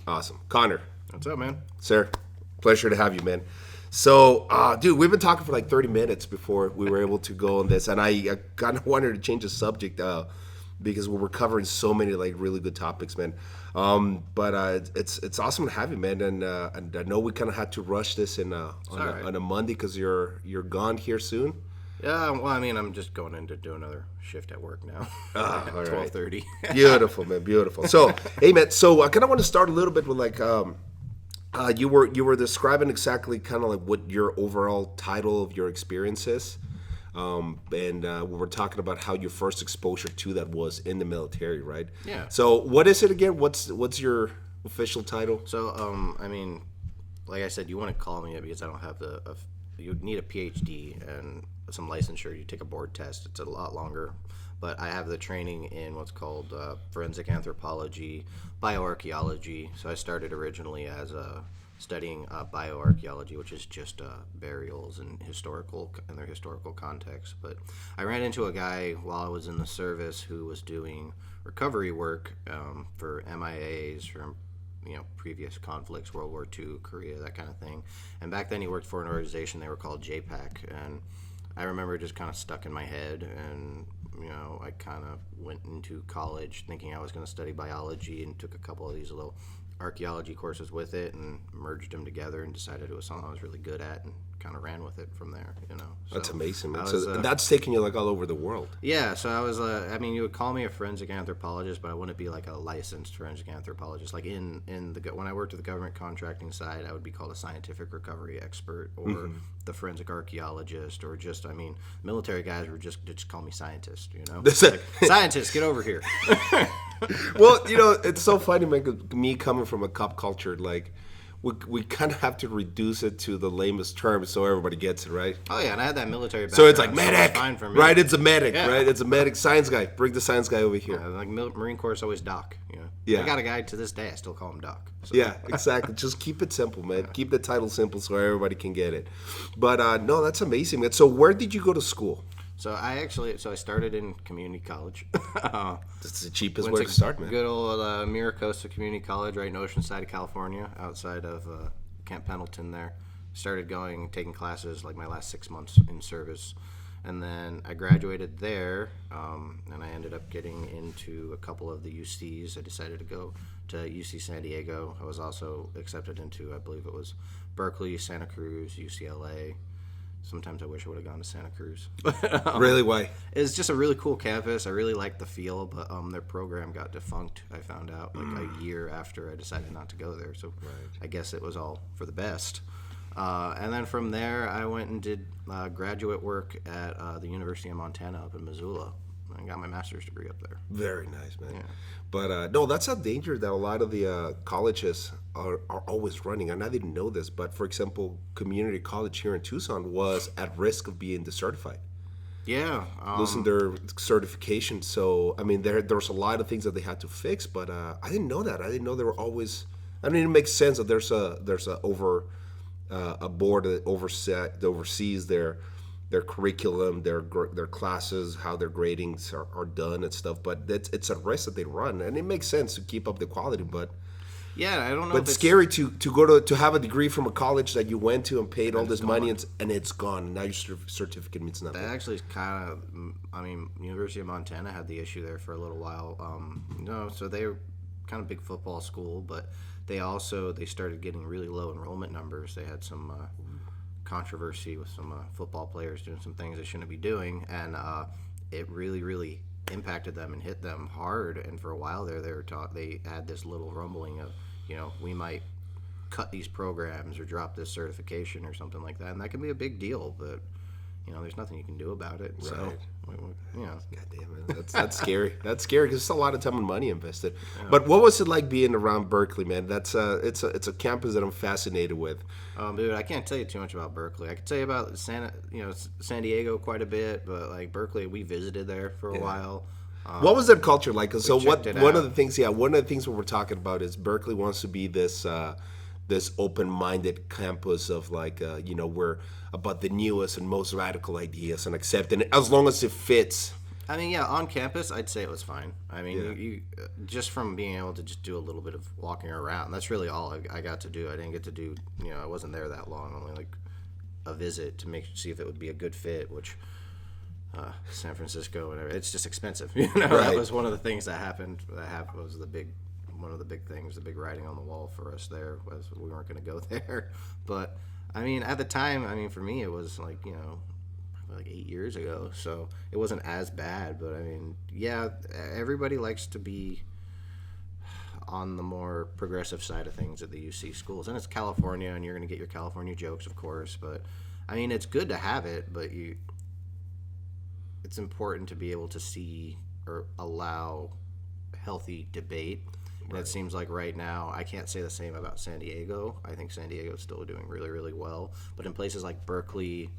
Awesome. Connor. What's up, man? Sir, pleasure to have you, man. So, dude, we've been talking for like 30 minutes before we were able to go on this, and I kind of wanted to change the subject because we were covering so many like really good topics, man. But it's awesome to have you, man, and I know we kind of had to rush this on a Monday because you're gone here soon. Yeah, well, I mean, I'm just going in to do another shift at work now. At 12:30. Beautiful, man, beautiful. So, hey, man, so I kind of want to start a little bit with like you were describing exactly kind of like what your overall title of your experience is, and we were talking about how your first exposure to that was in the military, right? Yeah. So, what is it again? What's your official title? So, I mean, like I said, you want to call me it because I don't have you need a PhD and some licensure. You take a board test. It's a lot longer. But I have the training in what's called forensic anthropology, bioarchaeology. So I started originally as studying bioarchaeology, which is just burials and their historical context. But I ran into a guy while I was in the service who was doing recovery work for MIAs from previous conflicts, World War II, Korea, that kind of thing. And back then he worked for an organization, they were called JPAC, and I remember it just kind of stuck in my head, and I kind of went into college thinking I was going to study biology and took a couple of these little archaeology courses with it and merged them together and decided it was something I was really good at and kind of ran with it from there, So that's amazing, man. So that's taking you like all over the world. Yeah, so I was, you would call me a forensic anthropologist, but I wouldn't be like a licensed forensic anthropologist. Like when I worked at the government contracting side, I would be called a scientific recovery expert or the forensic archaeologist, or just, military guys were just call me scientist, like, scientist, get over here. Well, it's so funny, man, 'cause me coming from a cop culture, like, we kind of have to reduce it to the lamest terms so everybody gets it, right? Oh, yeah, and I had that military background. So it's like medic, it's fine for me. right? It's a medic, Yeah. right? It's a medic, science guy. Bring the science guy over here. Like Marine Corps is always Doc, Yeah. I got a guy to this day, I still call him Doc. So. Yeah, exactly. Just keep it simple, man. Keep the title simple so everybody can get it. But no, that's amazing, man. So where did you go to school? So I started in community college. That's the cheapest way to start, man. Good old Miracosta Community College, right in Oceanside, California, outside of Camp Pendleton there. Started taking classes like my last 6 months in service. And then I graduated there, and I ended up getting into a couple of the UCs. I decided to go to UC San Diego. I was also accepted into, I believe it was Berkeley, Santa Cruz, UCLA. Sometimes I wish I would have gone to Santa Cruz. Really? Why? It's just a really cool campus. I really liked the feel, but their program got defunct, I found out, like a year after I decided not to go there. So I guess it was all for the best. And then from there, I went and did graduate work at the University of Montana up in Missoula. I got my master's degree up there. Very nice, man. Yeah. But no, that's a danger that a lot of the colleges are always running. And I didn't know this, but for example, community college here in Tucson was at risk of being decertified. Yeah. Losing their certification. So, there was a lot of things that they had to fix, but I didn't know that. I didn't know they were always... it makes sense that there's a board that oversees their curriculum, their classes, how their gradings are done and stuff. But it's a risk that they run, and it makes sense to keep up the quality. But yeah, I don't know. But it's scary to go to have a degree from a college that you went to and paid all this money and it's gone. Now your certificate means nothing. That actually is kind of, University of Montana had the issue there for a little while. So they were kind of big football school, but they started getting really low enrollment numbers. They had some controversy with some football players doing some things they shouldn't be doing, and it really, really impacted them and hit them hard. And for a while there, they had this little rumbling of, we might cut these programs or drop this certification or something like that, and that can be a big deal. But there's nothing you can do about it. Right. So, God damn it, that's scary. That's scary because it's a lot of time and money invested. Yeah. But what was it like being around Berkeley, man? That's it's a campus that I'm fascinated with. Dude, I can't tell you too much about Berkeley. I could tell you about San Diego quite a bit, but like Berkeley, we visited there for a while. What was that culture like? So one of the things we were talking about is Berkeley wants to be this open-minded campus of like, we're about the newest and most radical ideas and accepting it as long as it fits I mean, yeah, on campus, I'd say it was fine. I mean, Yeah. you just from being able to just do a little bit of walking around. That's really all I got to do. I didn't get to do, I wasn't there that long. Only like a visit to see if it would be a good fit. Which San Francisco, whatever, it's just expensive. That Right. was one of the things that happened. Was one of the big things, the big writing on the wall for us there was we weren't going to go there. But I mean, at the time, I mean, for me, it was like like 8 years ago, so it wasn't as bad. But I mean, yeah, everybody likes to be on the more progressive side of things at the UC schools, and it's California, and you're going to get your California jokes, of course. But I mean, it's good to have it, but it's important to be able to see or allow healthy debate. And it seems like right now, I can't say the same about San Diego. I think San Diego is still doing really, really well. But in places like Berkeley,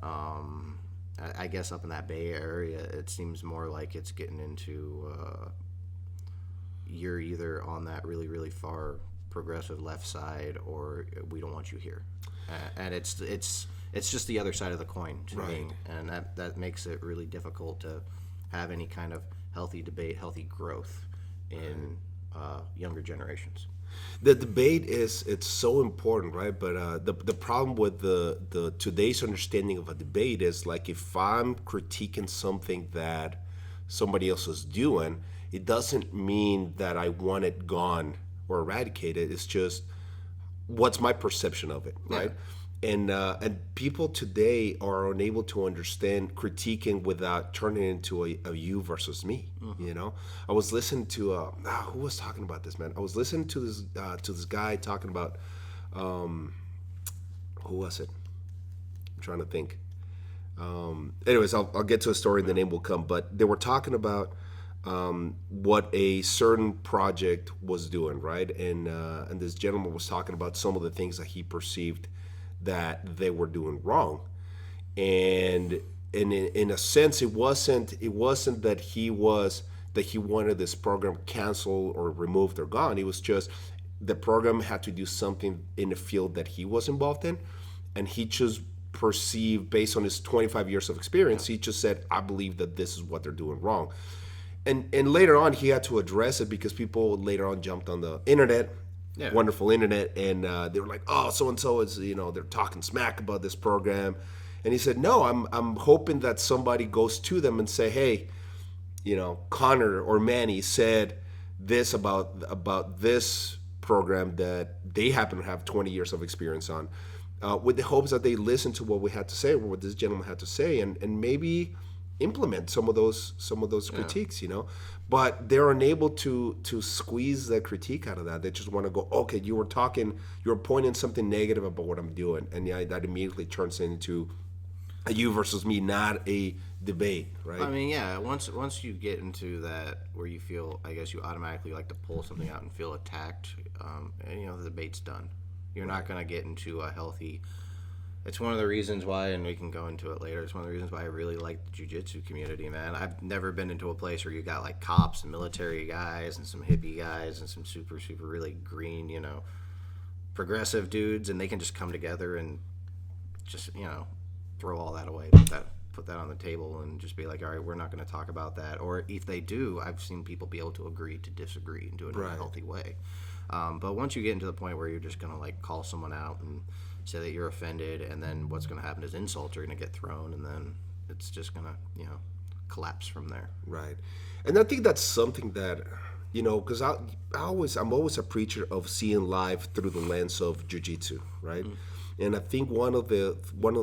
I guess up in that Bay Area, it seems more like it's getting into you're either on that really, really far progressive left side, or we don't want you here. And it's just the other side of the coin to me, and that makes it really difficult to have any kind of healthy debate, healthy growth in younger generations. The debate it's so important, right? But the problem with the today's understanding of a debate is like if I'm critiquing something that somebody else is doing, it doesn't mean that I want it gone or eradicated. It's just what's my perception of it, right? And people today are unable to understand critiquing without turning it into a you versus me. I was listening to who was talking about this, man. I was listening to this guy talking about who was it? I'm trying to think. Anyways, I'll get to a story and the name will come. But they were talking about what a certain project was doing, right? And this gentleman was talking about some of the things that he perceived that they were doing wrong, and in a sense, it wasn't that he wanted this program canceled or removed or gone. It was just the program had to do something in the field that he was involved in, and he just perceived based on his 25 years of experience. He just said, "I believe that this is what they're doing wrong." And later on, he had to address it because people later on jumped on the internet. Yeah. Wonderful internet, and they were like, "Oh, so and so is they're talking smack about this program," and he said, "No, I'm hoping that somebody goes to them and say, hey, Connor or Manny said this about this program that they happen to have 20 years of experience on, with the hopes that they listen to what we had to say, or what this gentleman had to say, and maybe implement some of those critiques, but they're unable to squeeze the critique out of that. They just want to go, okay, you were pointing something negative about what I'm doing, and yeah, that immediately turns into a you versus me, not a debate, right? I mean, yeah, once you get into that where you feel, I guess you automatically like to pull something out and feel attacked, the debate's done. You're not going to get into a healthy. It's one of the reasons why, and we can go into it later, it's one of the reasons why I really like the jiu-jitsu community, man. I've never been into a place where you got like cops and military guys and some hippie guys and some super, super really green, progressive dudes, and they can just come together and just, throw all that away, put that on the table and just be like, all right, we're not going to talk about that. Or if they do, I've seen people be able to agree to disagree and do it in a healthy way. But once you get into the point where you're just going to like call someone out and say that you're offended, and then what's going to happen is insults are going to get thrown, and then it's just going to, collapse from there. Right. And I think that's something that, because I'm always a preacher of seeing life through the lens of jiu-jitsu, right? And I think one of the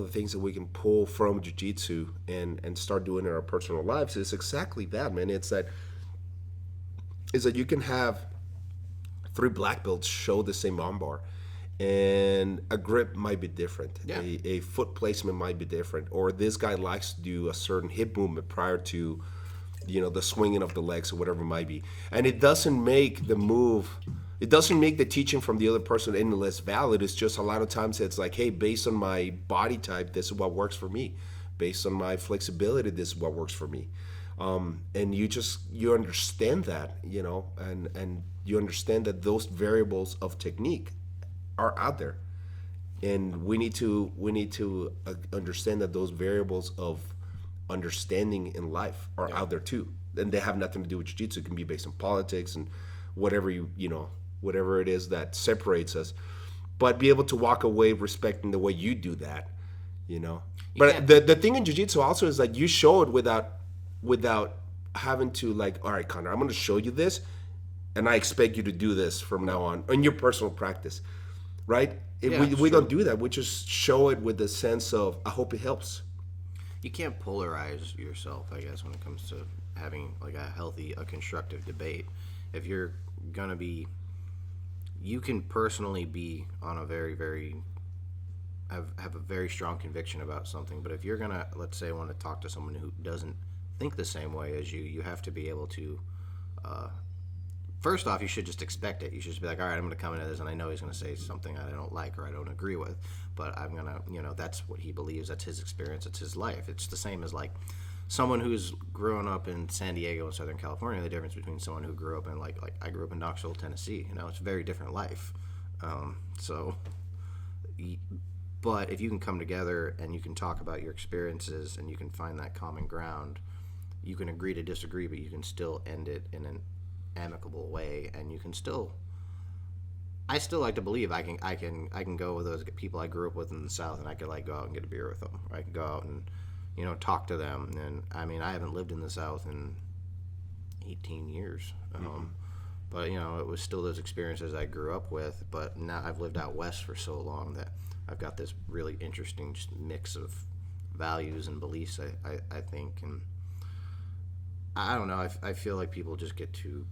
things that we can pull from jiu-jitsu and start doing in our personal lives is exactly that, man. Is that you can have 3 black belts show the same armbar, and a grip might be different. Yeah. A foot placement might be different, or this guy likes to do a certain hip movement prior to, the swinging of the legs or whatever it might be. And it doesn't make the teaching from the other person any less valid. It's just a lot of times it's like, hey, based on my body type, this is what works for me. Based on my flexibility, this is what works for me. And you understand that, and you understand that those variables of technique are out there, and we need to understand that those variables of understanding in life are out there too, and they have nothing to do with jiu-jitsu. It can be based on politics and whatever whatever it is that separates us, but be able to walk away respecting the way you do that, But the thing in jiu-jitsu also is like you show it without having to like, all right, Connor, I'm going to show you this, and I expect you to do this from now on in your personal practice, right? We don't do that. We just show it with the sense of, I hope it helps. You can't polarize yourself, I guess, when it comes to having like a constructive debate. If you're gonna be, you can personally be on a very, very have a very strong conviction about something, but if you're gonna, let's say, want to talk to someone who doesn't think the same way as you have to be able to. First off, you should just expect it. You should just be like, all right, I'm going to come into this, and I know he's going to say something I don't like or I don't agree with, but I'm going to, that's what he believes. That's his experience. It's his life. It's the same as like someone who's grown up in San Diego and Southern California. The difference between someone who grew up in like I grew up in Knoxville, Tennessee. It's a very different life. But if you can come together and you can talk about your experiences and you can find that common ground, you can agree to disagree, but you can still end it in an amicable way, and you can still. I still like to believe I can go with those people I grew up with in the South, and I could like go out and get a beer with them. Or I can go out and talk to them. And I mean, I haven't lived in the South in 18 years, but it was still those experiences I grew up with. But now I've lived out west for so long that I've got this really interesting just mix of values and beliefs. I think, and I don't know. I feel like people just get too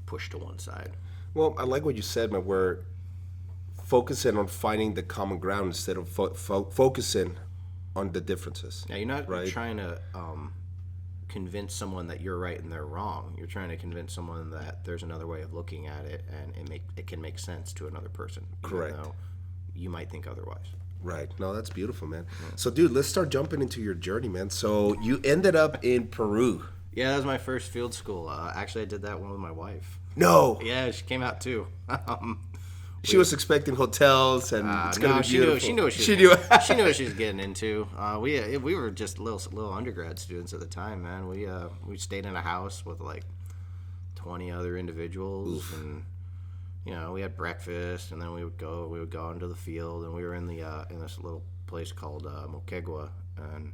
pushed to one side. Well, I like what you said, man. We're focusing on finding the common ground instead of focusing on the differences. Now, you're not trying to convince someone that you're right and they're wrong. You're trying to convince someone that there's another way of looking at it, and it can make sense to another person. Correct. Even though you might think otherwise. Right. No, that's beautiful, man. So, dude, let's start jumping into your journey, man. So, you ended up in Peru. Yeah, that was my first field school. Actually, I did that one with my wife. No. Yeah, she came out too. She was expecting hotels, and it's gonna be beautiful. She knew what she knew what she was getting into. We were just little undergrad students at the time, man. We stayed in a house with like 20 other individuals. Oof. And we had breakfast, and then we would go into the field, and we were in this little place called Moquegua, and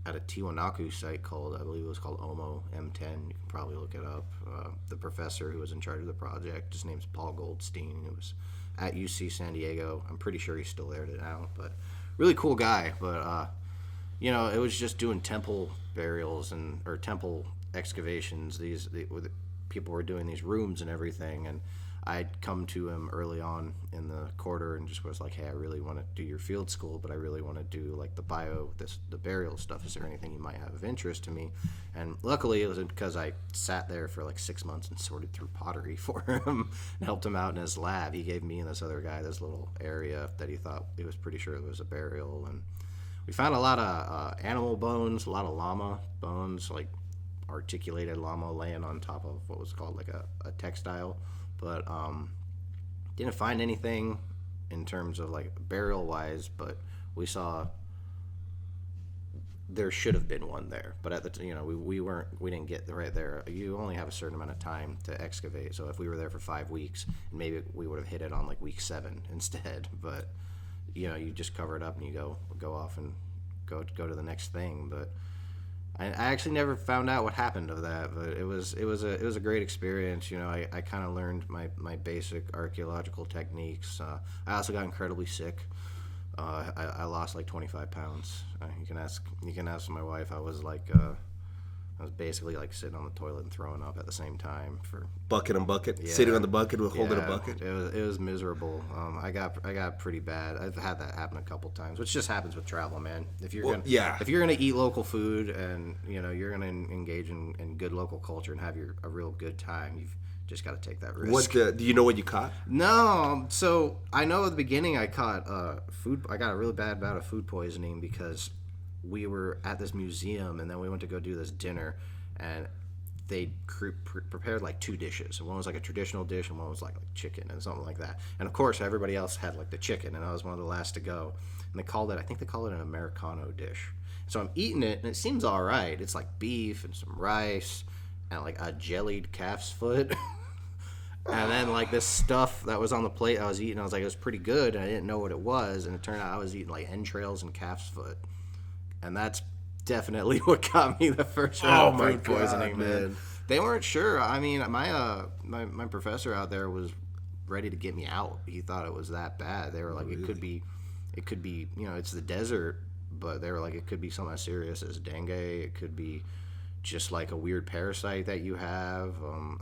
at a Tiwanaku site I believe it was called Omo M10. You can probably look it up. The professor who was in charge of the project, his name's Paul Goldstein. He was at UC San Diego. I'm pretty sure he's still there now, but really cool guy. But it was just doing temple burials or temple excavations. People were doing these rooms and everything, and I'd come to him early on in the quarter and just was like, hey, I really want to do your field school, but I really want to do like the burial stuff. Is there anything you might have of interest to me? And luckily it was because I sat there for like 6 months and sorted through pottery for him and helped him out in his lab. He gave me and this other guy this little area that he thought he was pretty sure it was a burial, and we found a lot of animal bones, a lot of llama bones, like articulated llama laying on top of what was called like a textile. But didn't find anything in terms of like burial wise, but we saw there should have been one there, but at the we didn't get right there. You only have a certain amount of time to excavate, so if we were there for 5 weeks, maybe we would have hit it on like week 7 instead. But you just cover it up and you go off and go to the next thing. But I actually never found out what happened of that, but it was a great experience. I kind of learned my basic archaeological techniques. I also got incredibly sick. I lost like 25 pounds. You can ask my wife. I was basically like sitting on the toilet and throwing up at the same time for bucket and bucket, yeah, sitting on the bucket with holding a bucket. It was miserable. I got pretty bad. I've had that happen a couple times, which just happens with travel, man. If you're gonna eat local food and you're gonna engage in good local culture and have a real good time, you've just got to take that risk. Do you know what you caught? No. So I know at the beginning I caught food. I got a really bad bout of food poisoning because we were at this museum and then we went to go do this dinner, and they prepared like 2 dishes. One was like a traditional dish and one was like chicken and something like that. And of course everybody else had like the chicken, and I was one of the last to go. And I think they call it an Americano dish. So I'm eating it, and it seems all right. It's like beef and some rice and like a jellied calf's foot. And then like this stuff that was on the plate I was eating, I was like, it was pretty good, and I didn't know what it was, and it turned out I was eating like entrails and calf's foot, and that's definitely what got me the first round of food poisoning, man. They weren't sure. I mean, my professor out there was ready to get me out. He thought it was that bad. They were like, it could be, it's the desert, but they were like, it could be something as serious as dengue. It could be just like a weird parasite that you have.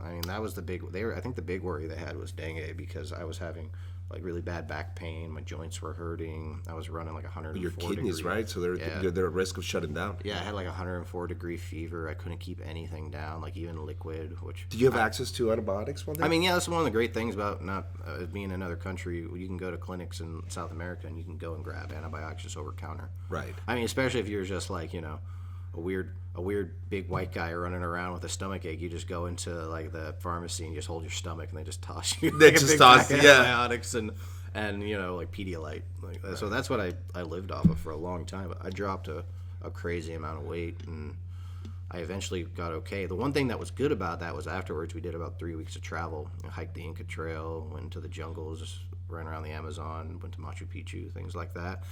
I mean, that was the big. I think the big worry they had was dengue, because I was having like really bad back pain. My joints were hurting. I was running like 104. Your kidneys, right? So they're at risk of shutting down. Yeah, I had like 104-degree fever. I couldn't keep anything down, like even liquid. Which did you have access to antibiotics one day? I mean, yeah, that's one of the great things about not being in another country. You can go to clinics in South America and you can go and grab antibiotics just over counter. Right. I mean, especially if you're just like, a weird big white guy running around with a stomach ache. You just go into like the pharmacy and just hold your stomach, and they just toss you they just toss antibiotics and like Pedialyte. Like, right. So that's what I lived off of for a long time. I dropped a crazy amount of weight, and I eventually got okay. The one thing that was good about that was afterwards we did about 3 weeks of travel. We hiked the Inca Trail, went to the jungles, just ran around the Amazon, went to Machu Picchu, things like that.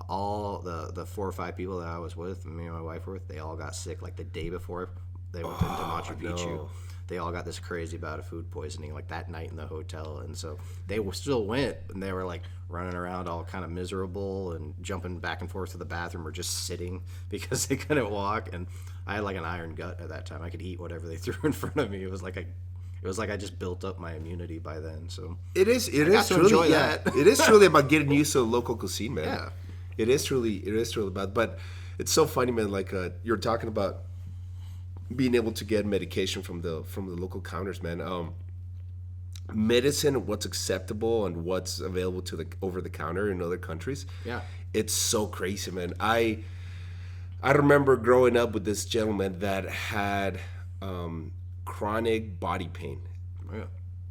All the 4 or 5 people that I was with, me and my wife were with, they all got sick like the day before they went into Machu Picchu. No. They all got this crazy bout of food poisoning like that night in the hotel, and so they still went, and they were like running around all kind of miserable and jumping back and forth to the bathroom or just sitting because they couldn't walk. And I had like an iron gut at that time. I could eat whatever they threw in front of me. It was like I just built up my immunity by then. So it is truly it is truly about getting used to the local cuisine, man. Yeah. It is truly bad, but it's so funny, man. Like you're talking about being able to get medication from the local counters, man. Medicine, what's acceptable and what's available to the over the counter in other countries. Yeah, it's so crazy, man. I remember growing up with this gentleman that had chronic body pain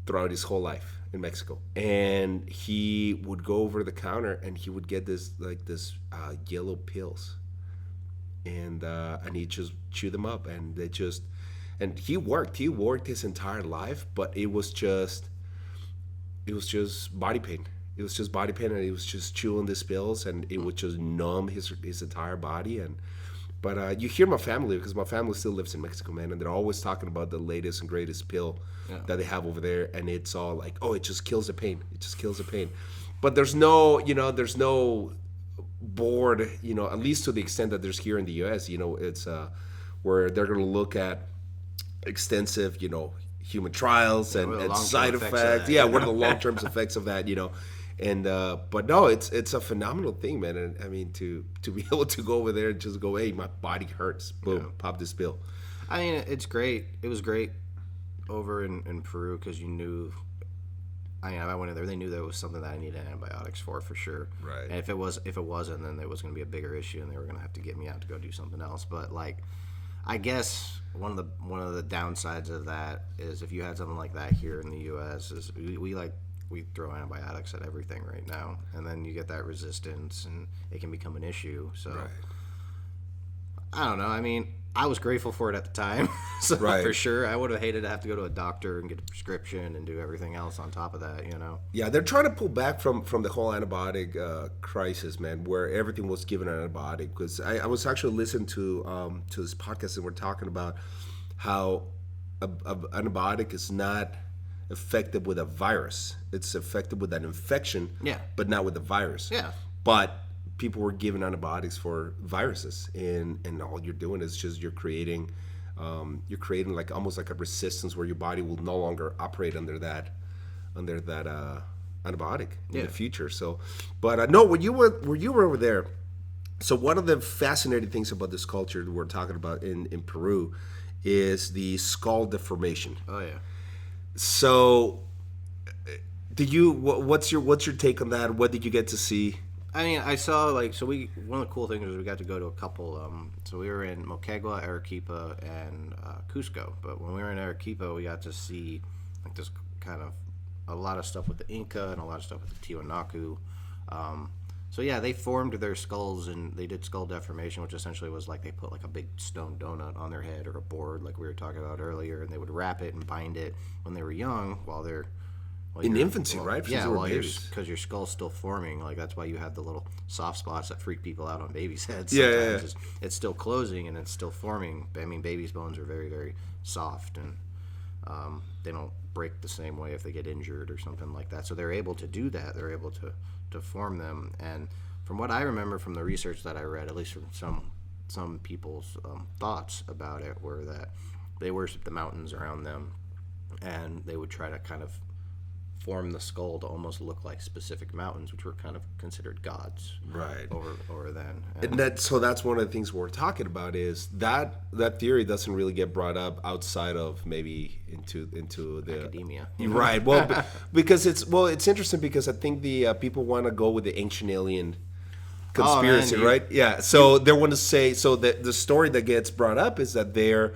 throughout his whole life in Mexico, and he would go over the counter and he would get this yellow pills, and he just chew them up, and he worked his entire life, but it was just body pain. It was just body pain, and he was just chewing these pills, and it would just numb his entire body. But you hear my family, because my family still lives in Mexico, man, and they're always talking about the latest and greatest pill that they have over there, and it's all like, oh, it just kills the pain. It just kills the pain. But there's no board, at least to the extent that there's here in the U.S., it's where they're going to look at extensive, human trials and side effects. Yeah, what are the long-term effects of that, And but no, it's a phenomenal thing, man. And I mean, to be able to go over there and just go, hey, my body hurts, boom, pop this pill. I mean, it's great. It was great over in Peru, because you knew. I went in there. They knew there was something that I needed antibiotics for sure. Right. And if it wasn't, then there was going to be a bigger issue, and they were going to have to get me out to go do something else. But like, I guess one of the downsides of that is if you had something like that here in the U.S. is we throw antibiotics at everything right now, and then you get that resistance, and it can become an issue. So right. I don't know. I mean, I was grateful for it at the time, so for sure. I would have hated to have to go to a doctor and get a prescription and do everything else on top of that, Yeah, they're trying to pull back from the whole antibiotic crisis, man, where everything was given an antibiotic. Because I was actually listening to this podcast, and we're talking about how a antibiotic is not effective with a virus. It's effective with an infection, but not with the virus. Yeah. But people were given antibiotics for viruses, and all you're doing is just you're creating like almost like a resistance where your body will no longer operate under that antibiotic in the future. So, but no, when you were over there, so one of the fascinating things about this culture that we're talking about in Peru is the skull deformation. Oh yeah. So, what's your take on that? What did you get to see? I mean, I saw one of the cool things was we got to go to a couple. So we were in Moquegua, Arequipa, and Cusco. But when we were in Arequipa, we got to see like this kind of a lot of stuff with the Inca and a lot of stuff with the Tiwanaku. So yeah, they formed their skulls and they did skull deformation, which essentially was like they put like a big stone donut on their head or a board, like we were talking about earlier, and they would wrap it and bind it when they were young, while they're in infancy, right? Yeah, Since they were while babies. because your skull's still forming. Like that's why you have the little soft spots that freak people out on babies' heads. Yeah, Sometimes yeah. it's still closing and it's still forming. I mean, babies' bones are very, very soft and they don't break the same way if they get injured or something like that. So they're able to do that. They're able to form them. And from what I remember from the research that I read, at least from some people's thoughts about it, were that they worshiped the mountains around them, and they would try to kind of form the skull to almost look like specific mountains, which were kind of considered gods, Right. over then. And that's one of the things we're talking about is that theory doesn't really get brought up outside of maybe into the Academia. right. Well, because it's interesting because I think the people want to go with the ancient alien conspiracy, right? Yeah. So they want to say the story that gets brought up is that they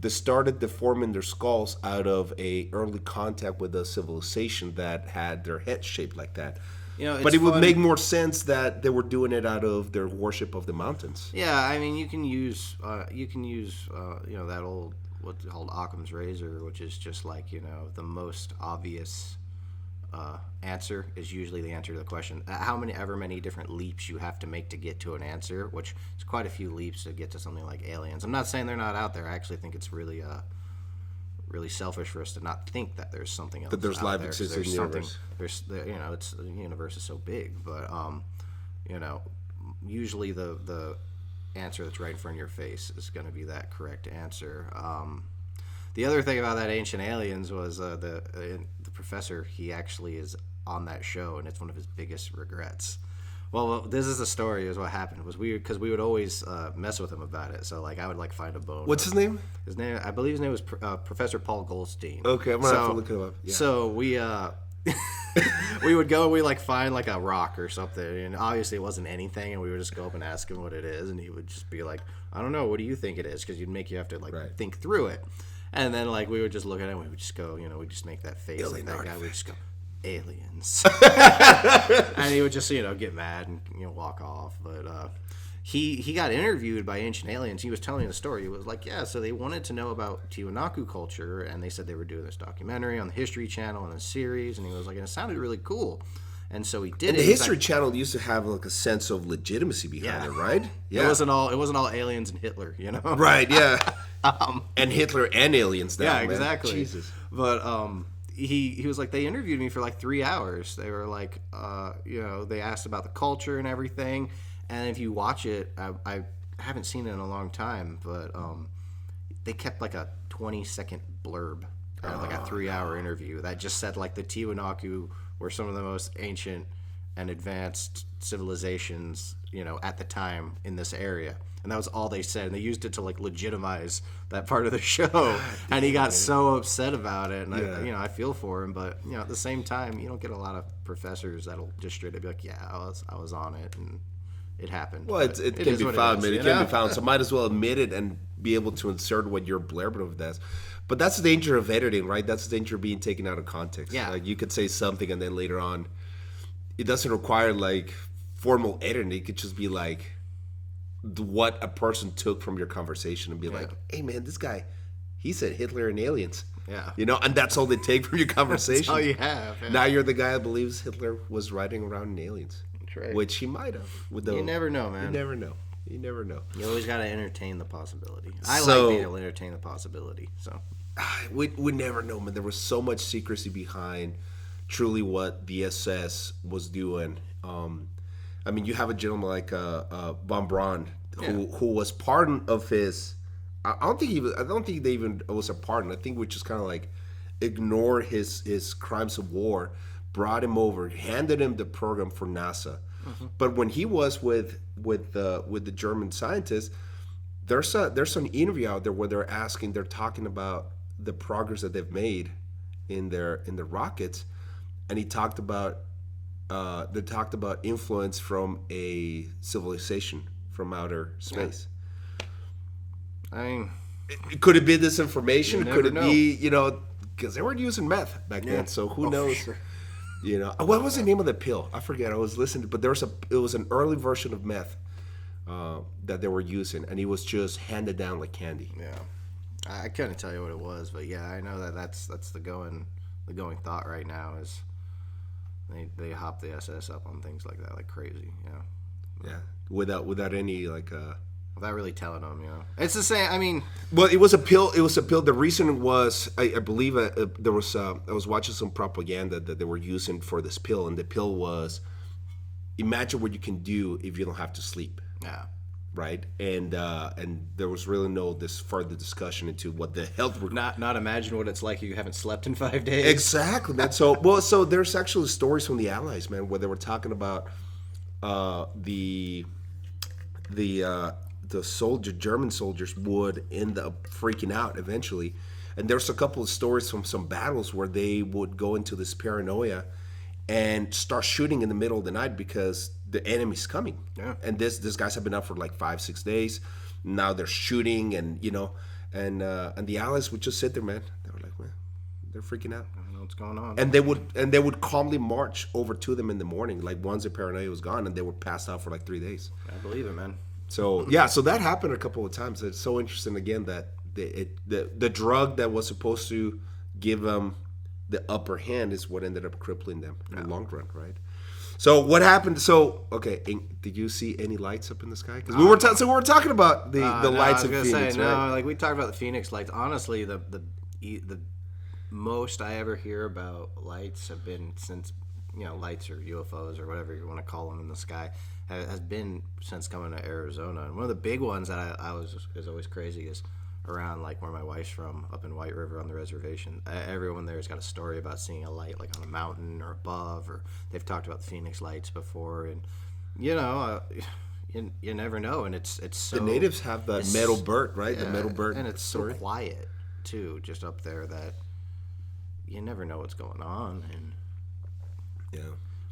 started deforming their skulls out of a early contact with a civilization that had their head shaped like that. But it would make more sense that they were doing it out of their worship of the mountains. Yeah, I mean, you can use that old what's called Occam's razor, which is just like the most obvious answer is usually the answer to the question. How many different leaps you have to make to get to an answer, which is quite a few leaps to get to something like aliens. I'm not saying they're not out there. I actually think it's really really selfish for us to not think that there's something else. That there's out life there, existing in the universe. It's the universe is so big, but usually the answer that's right in front of your face is going to be that correct answer. The other thing about that Ancient Aliens was the professor. He actually is on that show, and it's one of his biggest regrets. Well, this is the story. Is what happened was because we would always mess with him about it. So like I would find a bone. What's his name? His name, I believe his name was Professor Paul Goldstein. Okay, I'm gonna have to look it up. Yeah. So we we would go and we find a rock or something, and obviously it wasn't anything, and we would just go up and ask him what it is, and he would just be like, I don't know, what do you think it is? Because you'd make you have to think through it, and then we would just look at it and we would just go, we'd just make that face Alien like that guy would artifact. just go, aliens. And he would just get mad and walk off. But he got interviewed by Ancient Aliens. He was telling the story. He was like, yeah, so they wanted to know about Tiwanaku culture, and they said they were doing this documentary on the History Channel and a series, and he was like, and it sounded really cool. And so he did and it. The History Channel used to have a sense of legitimacy behind it, right? Yeah. It wasn't all aliens and Hitler, Right, yeah. And Hitler and aliens now, yeah, man. exactly. Jesus. But he was like, they interviewed me for 3 hours. They were like, they asked about the culture and everything. And if you watch it, I haven't seen it in a long time, but they kept a 20-second blurb out of a 3-hour interview that just said the Tiwanaku were some of the most ancient and advanced civilizations, at the time in this area. And that was all they said. And they used it to legitimize that part of the show. And he got so upset about it. And I feel for him. But at the same time, you don't get a lot of professors that'll just straight up be like, yeah, I was on it, and it happened. Well, it can be found, man. It can be found. So might as well admit it and be able to insert what you're blabbering of this. But that's the danger of editing, right? That's the danger of being taken out of context. Yeah. You could say something and then later on, it doesn't require formal editing. It could just be what a person took from your conversation and be like, hey man, this guy, he said Hitler and aliens. Yeah. And that's all they take from your conversation. That's all you have. Yeah. Now you're the guy that believes Hitler was riding around in aliens. That's right. Which he might have. You never know, man. You never know. You never know. You always got to entertain the possibility. I like being able to entertain the possibility. So we never know, man. There was so much secrecy behind truly what the SS was doing. I mean, you have a gentleman like Von Braun, who was pardoned of his. I don't think they even it was a pardon. I think we just kind of ignored his crimes of war, brought him over, handed him the program for NASA. Mm-hmm. But when he was with the German scientists, there's an interview out there where they're talking about the progress that they've made in their rockets, and they talked about influence from a civilization from outer space. I mean, could it be disinformation? Could it know. be because they weren't using meth back then? So who knows? Sure. You know, what was the name of the pill? I forget. I was listening, but it was an early version of meth that they were using, and it was just handed down like candy. Yeah, I couldn't tell you what it was, but yeah, I know that's the going thought right now is they hop the SS up on things like that like crazy. Yeah, without any like. Without really telling them, it's the same. I mean, well, it was a pill. It was a pill. The reason was, I believe, there was. I was watching some propaganda that they were using for this pill, and the pill was, imagine what you can do if you don't have to sleep. Yeah. Right, and there was really no this further discussion into what the health. Not imagine what it's like if you haven't slept in 5 days. Exactly, man. So there's actually stories from the Allies, man, where they were talking about the German soldiers would end up freaking out eventually, and there's a couple of stories from some battles where they would go into this paranoia and start shooting in the middle of the night because the enemy's coming. Yeah. And this guys have been up for like 5-6 days. Now they're shooting, and and the Allies would just sit there, man. They were like, man, they're freaking out. I don't know what's going on. And they would calmly march over to them in the morning, like once the paranoia was gone, and they were passed out for like 3 days. I believe it, man. So yeah, so that happened a couple of times. It's so interesting again that the drug that was supposed to give them the upper hand is what ended up crippling them in the long run, right? So what happened? So okay, did you see any lights up in the sky? Because we were talking about the lights of Phoenix, right? Like we talked about the Phoenix lights. Honestly, the most I ever hear about lights have been since lights or UFOs or whatever you want to call them in the sky has been since coming to Arizona. And one of the big ones that I is always crazy is around like where my wife's from, up in White River on the reservation. Everyone there's got a story about seeing a light like on a mountain or above, or they've talked about the Phoenix lights before, and you never know. And it's so the natives have the metal bird, right? The metal bird, and it's so quiet too, just up there that you never know what's going on. And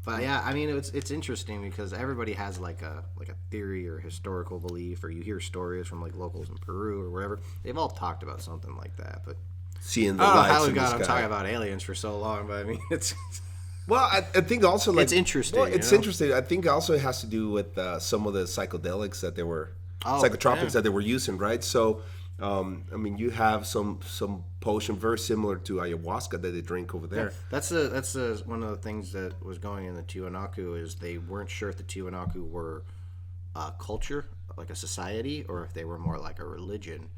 but yeah, I mean it's interesting because everybody has like a theory or historical belief, or you hear stories from like locals in Peru or wherever. They've all talked about something like that, but seeing the I don't know lights how we in the got sky. on talking about aliens for so long, but I mean it's Well, I think also like it's interesting. Well, it's interesting. I think also it has to do with some of the psychedelics that they were psychotropics that they were using, right? So, I mean, you have some potion very similar to ayahuasca that they drink over there. Yeah, that's one of the things that was going in the Tiwanaku is they weren't sure if the Tiwanaku were a culture, like a society, or if they were more like a religion,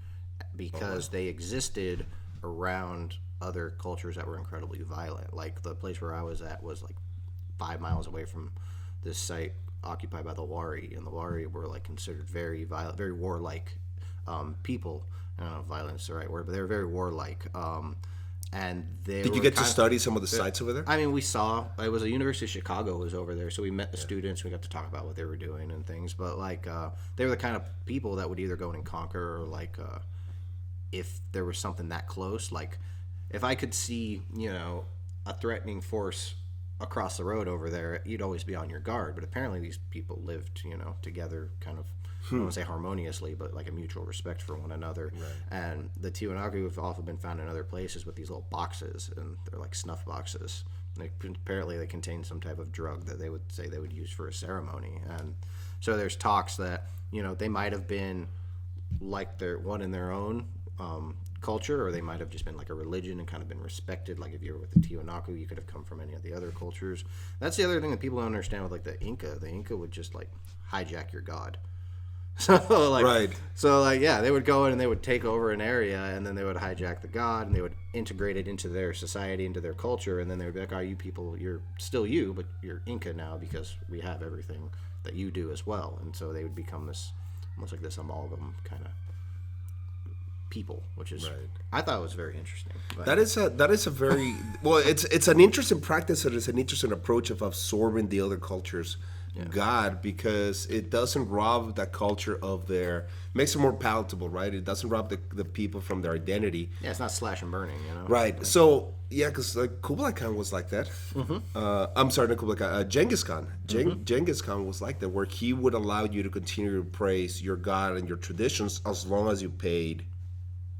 because they existed around other cultures that were incredibly violent. Like the place where I was at was like 5 miles away from this site occupied by the Wari, and the Wari were like considered very violent, very warlike people. I don't know if violent is the right word, but they were very warlike. And they Did you get to study some of the sites over there? I mean, we saw, it was a University of Chicago was over there, so we met the students, we got to talk about what they were doing and things, but like they were the kind of people that would either go in and conquer, or like if there was something that close, like if I could see, a threatening force across the road over there, you'd always be on your guard. But apparently these people lived, together kind of, I don't want to say harmoniously, but like a mutual respect for one another. Right. And the Tiwanaku have often been found in other places with these little boxes, and they're like snuff boxes. Apparently they contain some type of drug that they would say they would use for a ceremony. And so there's talks that, they might have been like one in their own culture, or they might have just been like a religion and kind of been respected. Like if you were with the Tiwanaku, you could have come from any of the other cultures. That's the other thing that people don't understand with like the Inca. The Inca would just like hijack your god. So they would go in and they would take over an area, and then they would hijack the god, and they would integrate it into their society, into their culture, and then they would be like, "Oh, you people, you're still you, but you're Inca now because we have everything that you do as well." And so they would become this almost like this amalgam kind of people, which is I thought was very interesting. But that is a very well. It's an interesting practice, and it's an interesting approach of absorbing the other cultures. God, because it doesn't rob that culture of makes it more palatable, right? It doesn't rob the people from their identity. Yeah, it's not slash and burning, Right. So because like Kublai Khan was like that. I'm sorry, not Kublai Khan. Genghis Khan. Genghis Khan was like that, where he would allow you to continue to praise your God and your traditions as long as you paid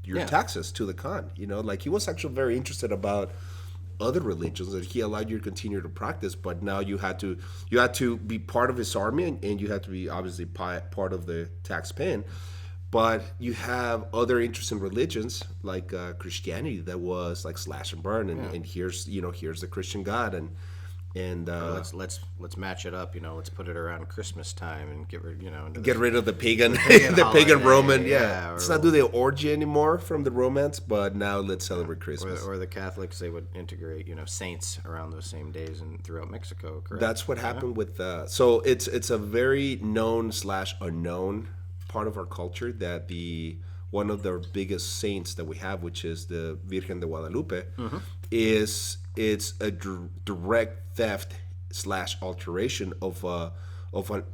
your taxes to the Khan. Like he was actually very interested about other religions that he allowed you to continue to practice, but now you had to be part of his army, and you had to be obviously part of the tax paying. But you have other interesting religions like Christianity that was like slash and burn, and here's here's the Christian God, and let's match it up. Let's put it around Christmas time and get rid get rid of the pagan the holiday, pagan Roman. yeah, Let's not do the orgy anymore from the Romance, but now let's celebrate Christmas. Or the Catholics, they would integrate saints around those same days and throughout Mexico. Correct. That's what happened with so it's a very known slash unknown part of our culture that one of the biggest saints that we have, which is the Virgen de Guadalupe, it's a direct theft slash alteration of an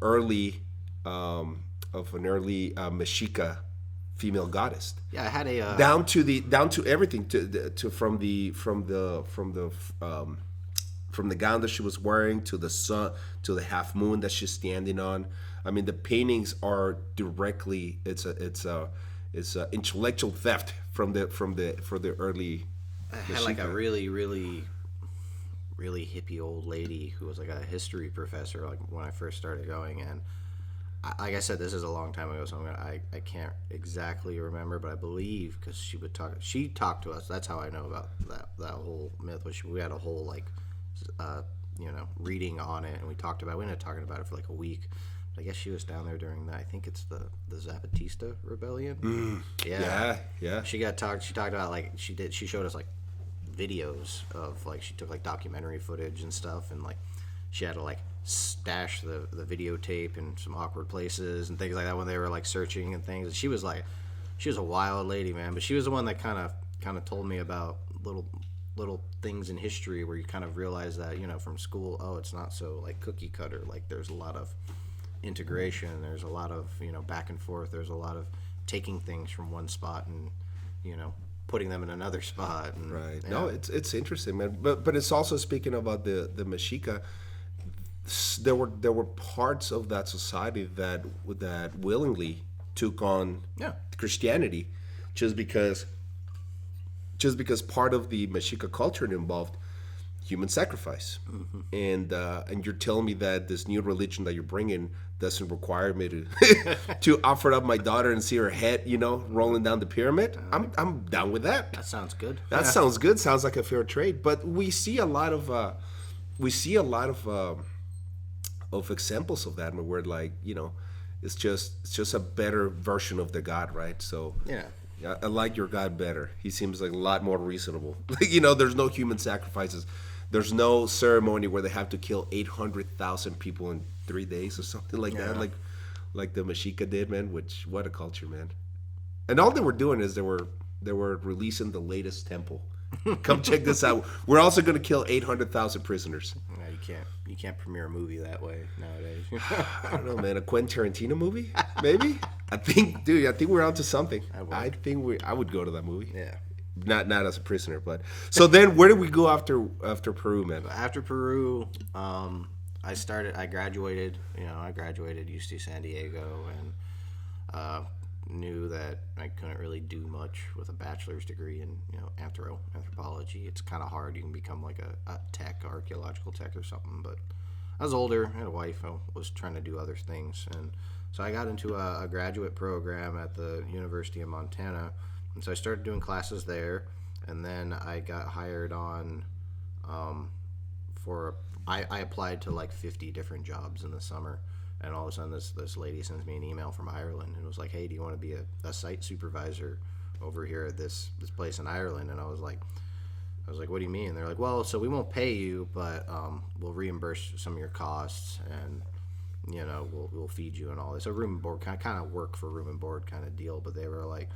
early Mexica female goddess. Yeah, I had a down to everything from the gown that she was wearing to the sun to the half moon that she's standing on. I mean, the paintings are directly it's a intellectual theft for the early. I had like a really hippie old lady who was like a history professor like when I first started going, and like I said, this is a long time ago, so I can't exactly remember, but I believe because she talked to us. That's how I know about that whole myth. We had a whole like reading on it, and we ended up talking about it for like a week. I guess she was down there during that. I think it's the Zapatista rebellion. Yeah. She talked about like she showed us like videos of like she took like documentary footage and stuff, and like she had to like stash the videotape in some awkward places and things like that when they were like searching and things. And she was a wild lady, man. But she was the one that kind of told me about little things in history where you kind of realize that from school, oh, it's not so like cookie cutter. Like there's a lot of integration, there's a lot of back and forth, there's a lot of taking things from one spot and putting them in another spot, and right. No, it's interesting, man. But it's also, speaking about the Mexica, there were parts of that society that willingly took on Christianity just because part of the Mexica culture involved human sacrifice. And you're telling me that this new religion that you're bringing doesn't require me to to offer up my daughter and see her head rolling down the pyramid. I'm down with that. That sounds good. Sounds good. Sounds like a fair trade. But we see a lot of examples of that where like it's just a better version of the God, right? So yeah, I like your God better. He seems like a lot more reasonable. There's no human sacrifices. There's no ceremony where they have to kill 800,000 people in 3 days or something like that, like the Mexica did, man. What a culture, man. And all they were doing is they were releasing the latest temple. Come check this out. We're also going to kill 800,000 prisoners. Yeah, you can't premiere a movie that way nowadays. I don't know, man. A Quentin Tarantino movie, maybe. I think we're onto something. I would go to that movie. Yeah. Not as a prisoner, but so then where did we go after Peru, man? After Peru, I graduated. I graduated UC San Diego, and knew that I couldn't really do much with a bachelor's degree in anthropology. It's kind of hard. You can become like a tech, archaeological tech or something. But I was older. I had a wife. I was trying to do other things, and so I got into a graduate program at the University of Montana. And so I started doing classes there, and then I got hired on I applied to like 50 different jobs in the summer, and all of a sudden this lady sends me an email from Ireland and was like, hey, do you want to be a site supervisor over here at this place in Ireland? And I was like, what do you mean? And they're like, well, so we won't pay you, but we'll reimburse some of your costs, and we'll feed you and all this. So room and board, kind of work for room and board kind of deal. But they were like,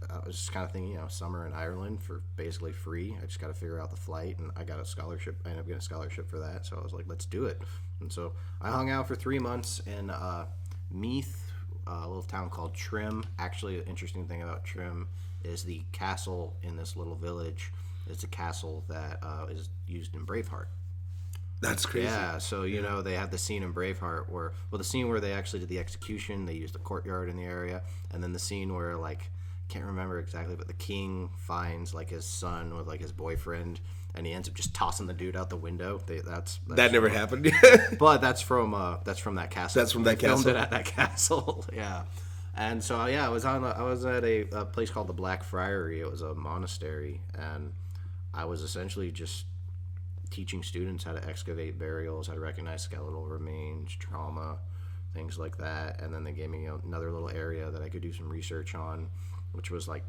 I was just kind of thinking, summer in Ireland for basically free. I just got to figure out the flight, and I got a scholarship. I ended up getting a scholarship for that, so I was like, let's do it. And so I hung out for 3 months in Meath, a little town called Trim. Actually, the interesting thing about Trim is the castle in this little village is a castle that is used in Braveheart. That's crazy. Yeah, so they have the scene in Braveheart the scene where they actually did the execution, they used the courtyard in the area, and then the scene where like, can't remember exactly, but the king finds like his son with like his boyfriend, and he ends up just tossing the dude out the window. That's That never happened. but that's from that castle. That's from that They filmed castle? it at that castle. Yeah. And so I was at a place called the Black Friary. It was a monastery, and I was essentially just teaching students how to excavate burials, how to recognize skeletal remains, trauma, things like that. And then they gave me another little area that I could do some research on, which was like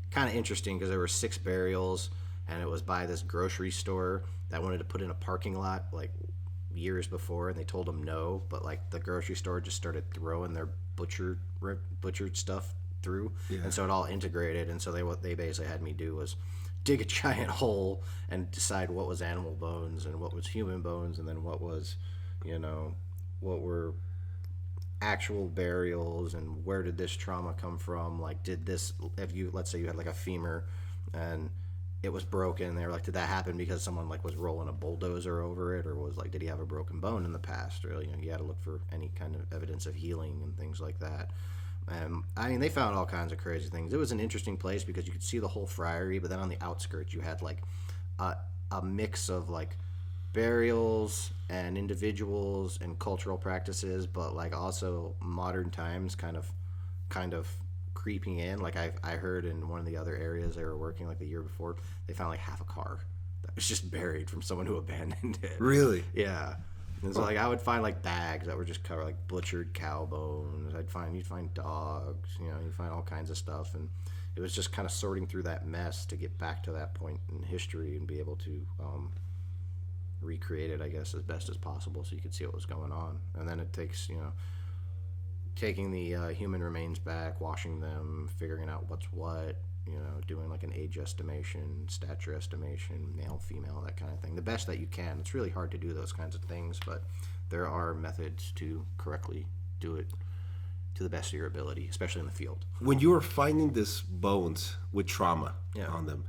kind of interesting because there were 6 burials, and it was by this grocery store that wanted to put in a parking lot like years before, and they told them no, but like the grocery store just started throwing their butchered stuff through, and so it all integrated. And so what they basically had me do was dig a giant hole and decide what was animal bones and what was human bones, and then what was, what were actual burials, and where did this trauma come from. Like, did this, let's say you had like a femur and it was broken, they were like, did that happen because someone like was rolling a bulldozer over it, or was like, did he have a broken bone in the past, or you had to look for any kind of evidence of healing and things like that. I mean, they found all kinds of crazy things. It was an interesting place because you could see the whole friary, but then on the outskirts you had like a mix of like burials and individuals and cultural practices, but like also modern times kind of creeping in. Like I heard in one of the other areas they were working like the year before, they found like half a car that was just buried from someone who abandoned it. Really? Yeah. And so like I would find like bags that were just covered like butchered cow bones. You'd find dogs, you'd find all kinds of stuff, and it was just kind of sorting through that mess to get back to that point in history and be able to recreate it, I guess, as best as possible so you could see what was going on. And then it takes, taking the human remains back, washing them, figuring out what's what, doing like an age estimation, stature estimation, male, female, that kind of thing. The best that you can. It's really hard to do those kinds of things, but there are methods to correctly do it to the best of your ability, especially in the field. When you were finding these bones with trauma on them,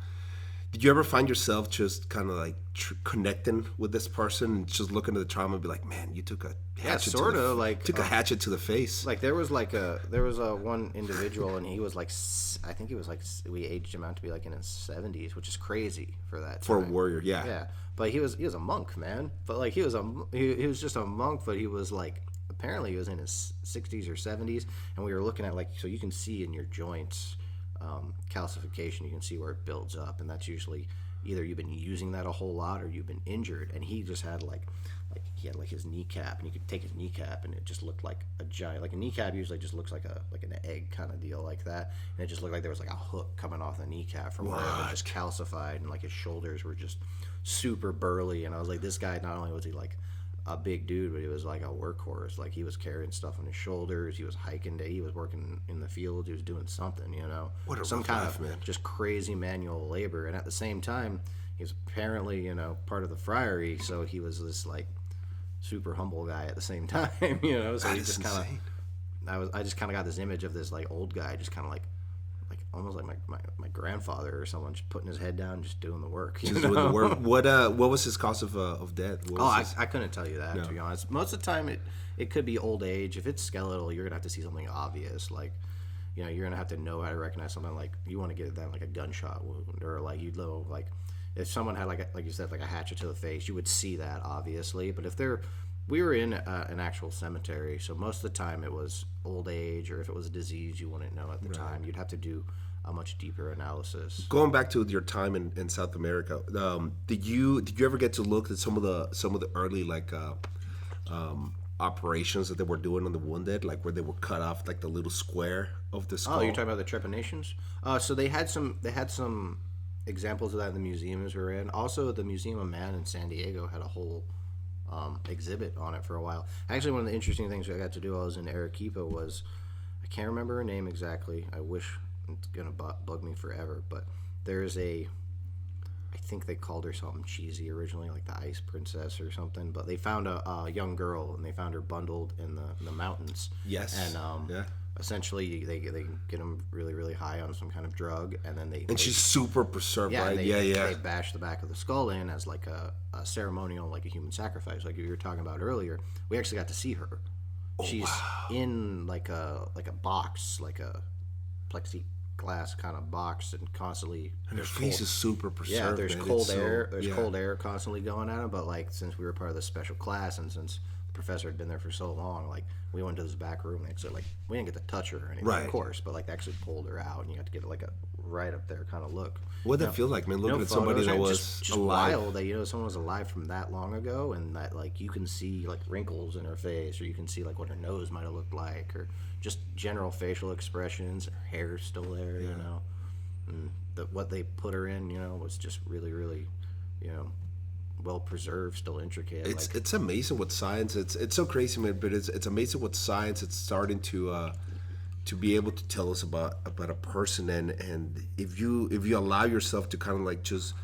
did you ever find yourself just kind of like connecting with this person and just looking at the trauma and be like, man, you took a hatchet a hatchet to the face? Like there was a one individual, and he was like, I think he was like, we aged him out to be like in his 70s, which is crazy for that For time. a warrior, yeah. Yeah, but he was a monk, man. But like he was just a monk, but he was like, apparently he was in his 60s or 70s, and we were looking at like, so you can see in your joints calcification, you can see where it builds up, and that's usually either you've been using that a whole lot or you've been injured. And he just had like he had like his kneecap, and you could take his kneecap and it just looked like a giant, like a kneecap usually just looks like an egg kind of deal like that, and it just looked like there was like a hook coming off the kneecap from where it was just calcified, and like his shoulders were just super burly. And I was like, this guy, not only was he like a big dude, but he was like a workhorse. Like he was carrying stuff on his shoulders, he was hiking day, he was working in the field, he was doing something, What a some rough kind life, of man. just crazy manual labor. And at the same time, he was apparently part of the friary, so he was this like super humble guy at the same time. So That he is just kind insane. of I just kind of got this image of this like old guy, just kind of like almost like my grandfather or someone, just putting his head down, just doing the work. Just doing the work. What was his cause of death? I couldn't tell you that, to be honest. Most of the time, it could be old age. If it's skeletal, you're gonna have to see something obvious, like you're gonna have to know how to recognize something. Like you want to get it down like a gunshot wound, or like you'd know like if someone had like you said, like a hatchet to the face, you would see that obviously. But if we were in an actual cemetery, so most of the time it was old age, or if it was a disease, you wouldn't know at the time. You'd have to do a much deeper analysis. Going back to your time in South America, did you ever get to look at some of the early like operations that they were doing on the wounded, like where they would cut off like the little square of the skull? Oh, you're talking about the trepanations? So they had some examples of that in the museums we were in. Also, the Museum of Man in San Diego had a whole exhibit on it for a while. Actually, one of the interesting things I got to do while I was in Arequipa was, I can't remember her name exactly. I wish, it's gonna bug me forever, but there's I think they called her something cheesy originally, like the Ice Princess or something. But they found a young girl, and they found her bundled in the mountains. Yes. And essentially they get them really, really high on some kind of drug, and then she's super preserved, right? They bash the back of the skull in as like a ceremonial, like a human sacrifice, like you were talking about earlier. We actually got to see her. She's in like a box, like a glass kind of box and constantly. And their face is super preserved. Yeah, there's man. cold air. There's cold air constantly going at them. But like, since we were part of the special class, and since the professor had been there for so long, like we went to this back room. And so like we didn't get to touch her or anything, Right. of course. But like, they actually pulled her out, and you got to get like a right up there kind of look. What did that feel like, man? Looking at somebody that was just alive. wild that someone was alive from that long ago, and that like you can see like wrinkles in her face, or you can see like what her nose might have looked like, or just general facial expressions. Her hair's still there, and what they put her in, was just really, really, well preserved, still intricate. It's amazing what science. It's so crazy, man. But it's amazing what science it's starting to be able to tell us about a person, and if you allow yourself to kind of like just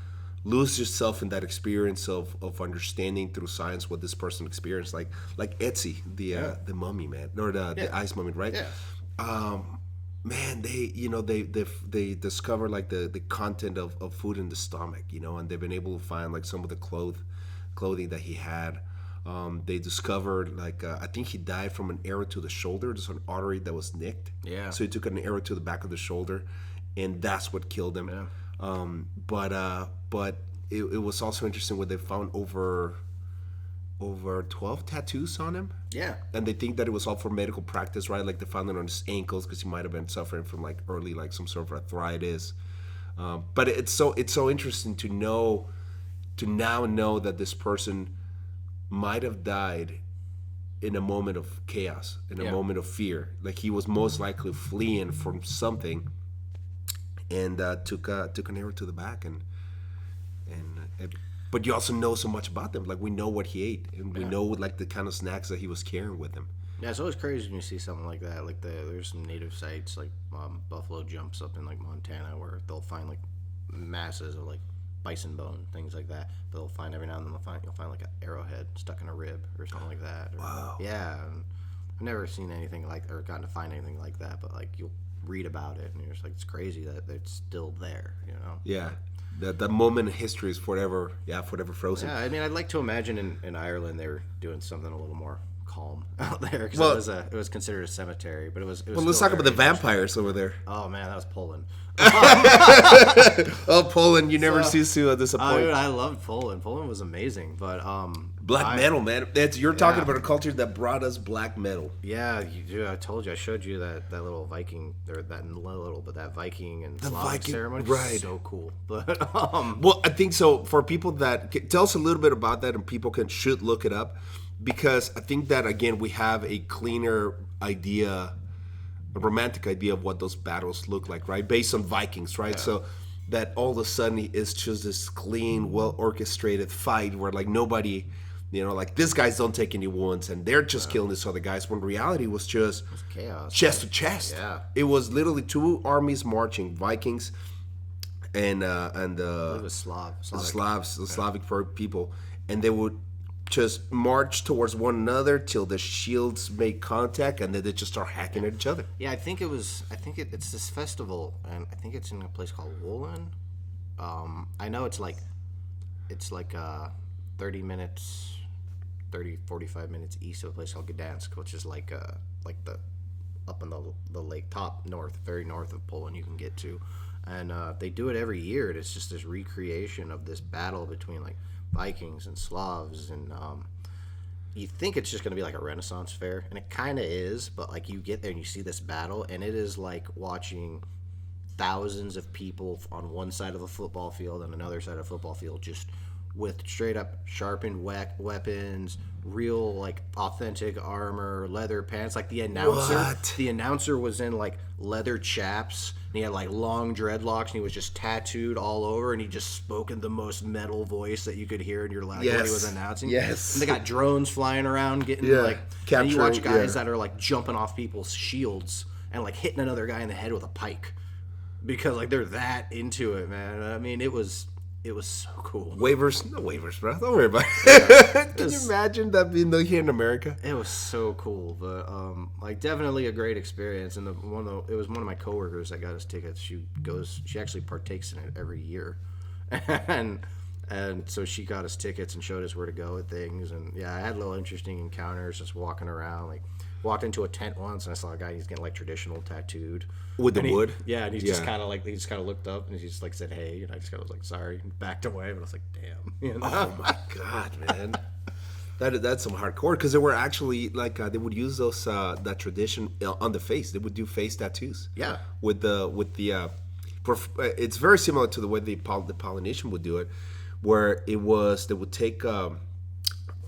lose yourself in that experience of understanding through science what this person experienced, like Etsy, the mummy, man, or the ice mummy, right? Yeah. Man, they discover like the content of food in the stomach, and they've been able to find like some of the clothing that he had. They discovered like I think he died from an arrow to the shoulder. There's an artery that was nicked. Yeah. So he took an arrow to the back of the shoulder, and that's what killed him. Yeah. But it was also interesting where they found over 12 tattoos on him. Yeah. And they think that it was all for medical practice, right? Like they found it on his ankles because he might have been suffering from like early like some sort of arthritis. But it's so interesting to now know that this person might have died in a moment of chaos, in a moment of fear. Like he was most likely fleeing from something, and took an arrow to the back, but you also know so much about them. Like we know what he ate, and we know like the kind of snacks that he was carrying with him. Yeah, it's always crazy when you see something like that. Like there's some native sites like Buffalo Jumps up in like Montana where they'll find like masses of like bison bone, things like that. But they'll find every now and then you'll find like an arrowhead stuck in a rib or something like that. Wow. Yeah, and I've never seen anything like or gotten to find anything like that. But like you'll read about it and you're just like, it's crazy that it's still there. Yeah. That moment in history is forever frozen. Yeah, I mean, I'd like to imagine in Ireland they were doing something a little more calm out there because it was considered a cemetery, but it was. Well, let's talk about the vampires over there. Oh man, that was Poland. Oh, Poland! You never cease to disappoint. I loved Poland. Poland was amazing, but black metal, man. You're talking about a culture that brought us black metal. Yeah, you do. I told you. I showed you that little Viking, or that Viking and Slavic ceremony. Right. So cool. But well, I think so. For people that tell us a little bit about that, and people should look it up, because I think that again we have a cleaner idea, a romantic idea of what those battles look like, right? Based on Vikings, right? Yeah. So that all of a sudden it's just this clean, well orchestrated fight where like nobody, like these guys don't take any wounds and they're just killing these other guys. When reality was just chaos, chest to chest. Yeah, it was literally two armies marching, Vikings and it was Slavic people, and they would just march towards one another till the shields make contact, and then they just start hacking at each other. Yeah, I think it's this festival, and I think it's in a place called Woolin. I know it's like 45 minutes east of a place called Gdansk, which is like the up in the lake top north, very north of Poland you can get to, and they do it every year. And it's just this recreation of this battle between like Vikings and Slavs, and you think it's just going to be like a Renaissance fair, and it kind of is, but like you get there and you see this battle, and it is like watching thousands of people on one side of a football field and another side of a football field just with straight up sharpened weapons, real like authentic armor, leather pants. Like the announcer was in like leather chaps, and he had like long dreadlocks, and he was just tattooed all over, and he just spoke in the most metal voice that you could hear in your life when he was announcing. Yes. And they got drones flying around getting and you watch guys that are like jumping off people's shields and like hitting another guy in the head with a pike because like they're that into it, man. I mean, it was so cool. No waivers, bro. Don't worry about it. Can you imagine that being here in America? It was so cool, but like definitely a great experience. And it was one of my coworkers that got us tickets. She actually partakes in it every year, and so she got us tickets and showed us where to go with things. And yeah, I had little interesting encounters just walking around. Like walked into a tent once and I saw a guy, he's getting like traditional tattooed With the and wood? yeah, and he's Yeah. just kind of like, he just kind of looked up and he just like said hey, and I just kind of was like sorry and backed away, but I was like damn, Oh my god, man. That's some hardcore because they were actually like they would use those that tradition on the face. They would do face tattoos. Yeah. It's very similar to the way the Polynesian would do it, where it was they would take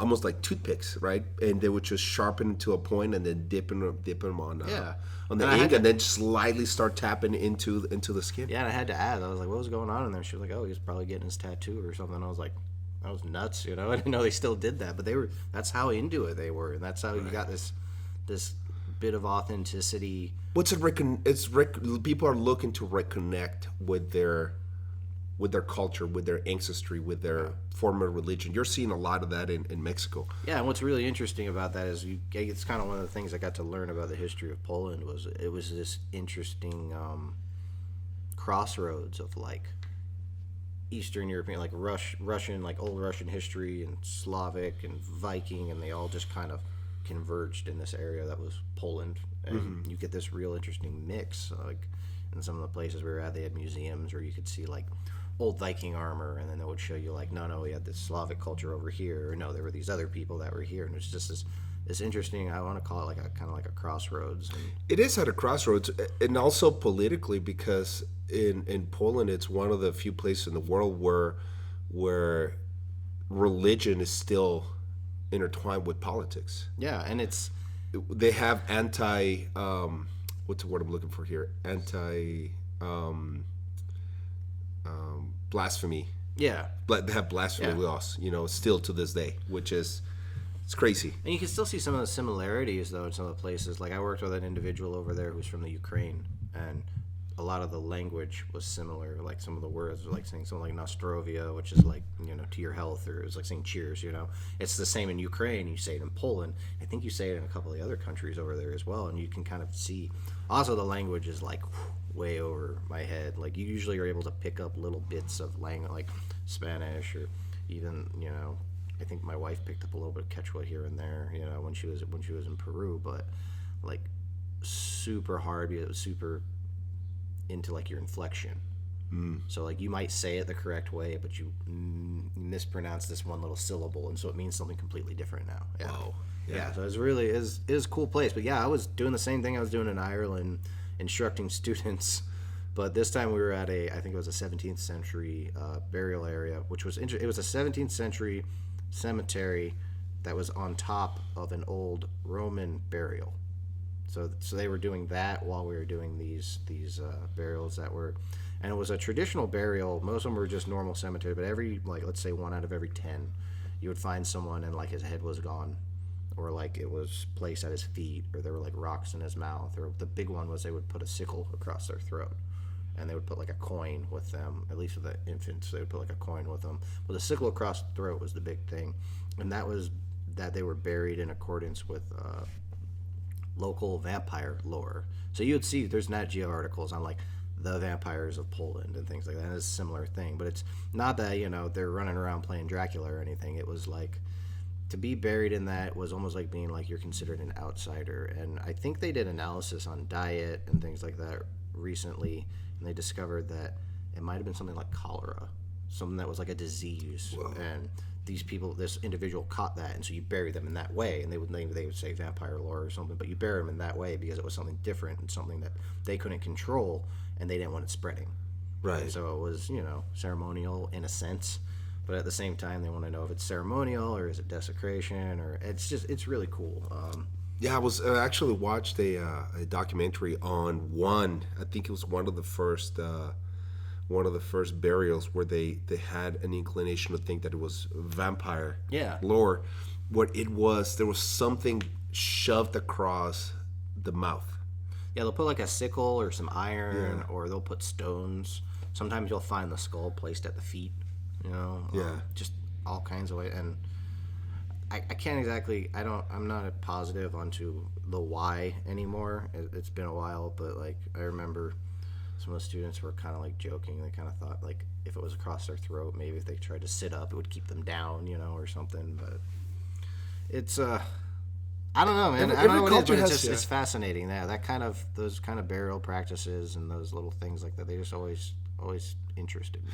almost like toothpicks, right, and they would just sharpen to a point and then dip them on Yeah. on the And I had ink to- and then slightly start tapping into the skin. Yeah, and I had to ask. I was like, what was going on in there? She was like, oh, he was probably getting his tattoo or something. I was like, that was nuts, I didn't know they still did that, but that's how into it they were, and that's how you got this bit of authenticity. What's it? People are looking to reconnect with their culture, with their ancestry, with their former religion. You're seeing a lot of that in Mexico. Yeah, and what's really interesting about that is it's kind of one of the things I got to learn about the history of Poland was it was this interesting crossroads of like Eastern European, like Russian, like old Russian history and Slavic and Viking, and they all just kind of converged in this area that was Poland, and you get this real interesting mix. Like in some of the places we were at, they had museums where you could see like old Viking armor, and then they would show you like, no, we had this Slavic culture over here, or no, there were these other people that were here, and it's just this interesting. I want to call it like a kind of like a crossroads. And It is at a crossroads, and also politically, because in Poland, it's one of the few places in the world where religion is still intertwined with politics. yeah, and They have what's the word I'm looking for here? Blasphemy. yeah. But they have blasphemy Yeah. laws, still to this day, which is it's crazy. And you can still see some of the similarities, though, in some of the places. Like, I worked with an individual over there who's from the Ukraine, and a lot of the language was similar. Like, some of the words were like saying something like Nostrovia, which is like, to your health, or it's like saying cheers, It's the same in Ukraine. You say it in Poland. I think you say it in a couple of the other countries over there as well, and you can kind of see. Also, the language is like way over my head. Like, you usually are able to pick up little bits of language, like Spanish, or even, I think my wife picked up a little bit of Quechua here and there, when she was in Peru, but like super hard because it was super into like your inflection. So like you might say it the correct way, but you mispronounce this one little syllable, and so it means something completely different now. Yeah. Wow. Yeah. So it is a cool place. But yeah, I was doing the same thing I was doing in Ireland, instructing students. But this time we were at I think it was a 17th century burial area, which was it was a 17th century cemetery that was on top of an old Roman burial. So they were doing that while we were doing these burials that were, and it was a traditional burial. Most of them were just normal cemetery, but every, like, let's say 1 out of every 10, you would find someone and like his head was gone, or like it was placed at his feet, or there were like rocks in his mouth, or the big one was they would put a sickle across their throat, and they would put like a coin with them. At least for the infants, they would put like a coin with them. But the sickle across the throat was the big thing, and that was that they were buried in accordance with local vampire lore. So you would see there's Nat Geo articles on like the vampires of Poland and things like that. And it's a similar thing, but it's not that they're running around playing Dracula or anything. It was like to be buried in that was almost like being like you're considered an outsider. And I think they did analysis on diet and things like that recently, and they discovered that it might have been something like cholera, something that was like a disease. Whoa. And this individual caught that, and so you bury them in that way, and they would say vampire lore or something, but you bury them in that way because it was something different and something that they couldn't control, and they didn't want it spreading. Right. And so it was, ceremonial in a sense, but at the same time, they want to know if it's ceremonial or is it desecration, or it's really cool. Yeah, I actually watched a documentary on I think it was one of the first burials where they had an inclination to think that it was vampire lore. What it was, there was something shoved across the mouth. Yeah, they'll put like a sickle or some iron, or they'll put stones. Sometimes you'll find the skull placed at the feet, just all kinds of ways. And I can't exactly, I'm not positive onto the why anymore. It's been a while, but like I remember some of the students were kind of like joking. They kind of thought like if it was across their throat, maybe if they tried to sit up, it would keep them down, or something. But it's I don't know, man. I don't Every know what it is, culture but it's has, just yeah. it's fascinating. Yeah, that kind of those kind of burial practices and those little things like that. They just always interested me.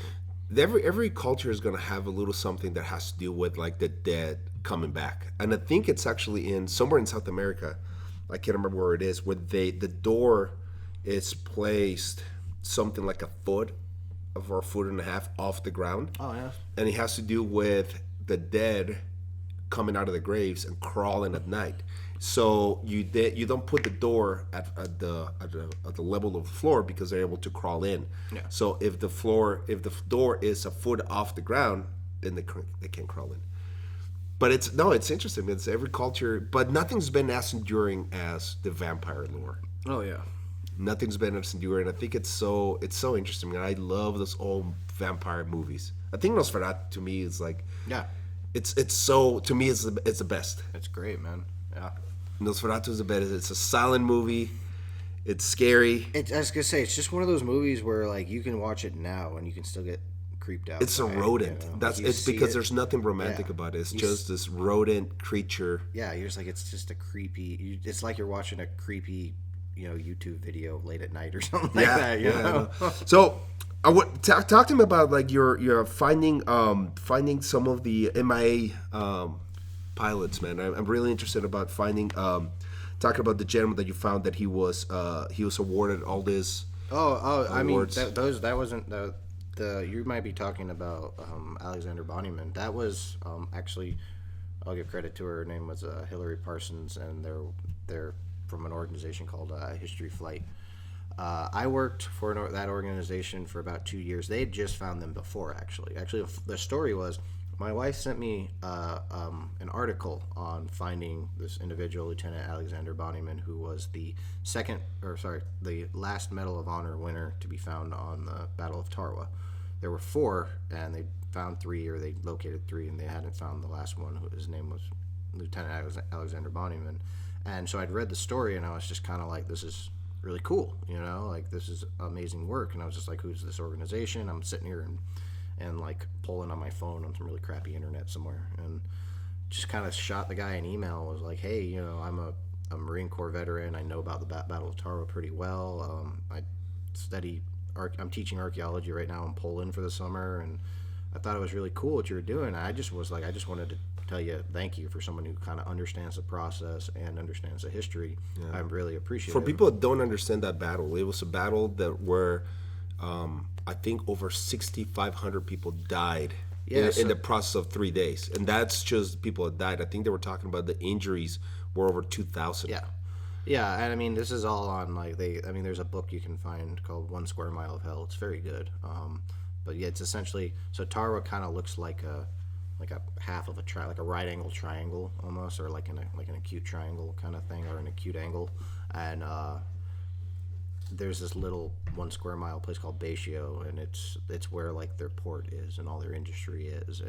Every culture is gonna have a little something that has to do with like the dead coming back, and I think it's actually in somewhere in South America. I can't remember where it is, where the door is placed something like a foot or a foot and a half off the ground, Oh yeah. and it has to do with the dead coming out of the graves and crawling at night. So you don't put the door at the level of the floor because they're able to crawl in. Yeah. So if the door is a foot off the ground, then they can't crawl in. But it's interesting. It's every culture, but nothing's been as enduring as the vampire lore. Oh yeah. Nothing's been as enduring. I think it's so interesting. And I love those old vampire movies. I think Nosferatu to me is like Yeah. it's so to me it's the best. It's great, man. Yeah. Nosferatu is the best. It's a silent movie. It's scary. I was gonna say it's just one of those movies where like you can watch it now and you can still get creeped out. It's a by it, rodent. you know? That's Like, you it's see because it- there's nothing romantic yeah. about it. It's You just this rodent creature. Yeah, you're just like it's just a creepy. It's like you're watching a creepy, YouTube video late at night or something like that. You I know? know. So, I would talk to me about like your finding some of the MIA pilots, man. I'm really interested about finding talking about the gentleman that you found that he was awarded all this. I mean Awards. that wasn't the you might be talking about Alexander Bonnyman. That was actually I'll give credit to her. Her name was Hillary Parsons, and they're from an organization called History Flight. I worked for that organization for about 2 years. They had just found them before, actually. Actually, the story was my wife sent me an article on finding this individual, Lieutenant Alexander Bonnyman, who was the last Medal of Honor winner to be found on the Battle of Tarawa. There were 4, and they found 3, or they located 3, and they hadn't found the last one. His name was Lieutenant Alexander Bonnyman. And so I'd read the story, and I was just kind of like, this is really cool, like this is amazing work. And I was just like, who's this organization? I'm sitting here and like pulling on my phone on some really crappy internet somewhere, and just kind of shot the guy an email. Was like, hey, I'm a Marine Corps veteran. I know about the Battle of Tarawa pretty well. I study I'm teaching archaeology right now in Poland for the summer, and I thought it was really cool what you were doing. I just wanted to tell you thank you for someone who kind of understands the process and understands the history. I really appreciate For it. people that don't understand that battle, it was a battle that where I think over 6,500 people died in the process of 3 days, and that's just people that died. I think they were talking about the injuries were over 2,000. Yeah, and I mean this is all on there's a book you can find called 1 Square Mile of Hell. It's very good. But yeah, it's essentially Tarawa kind of looks like a half of like a right angle triangle almost, or like an acute triangle kind of thing, or an acute angle, and there's this little 1 square mile place called Batio, and it's where like their port is and all their industry is.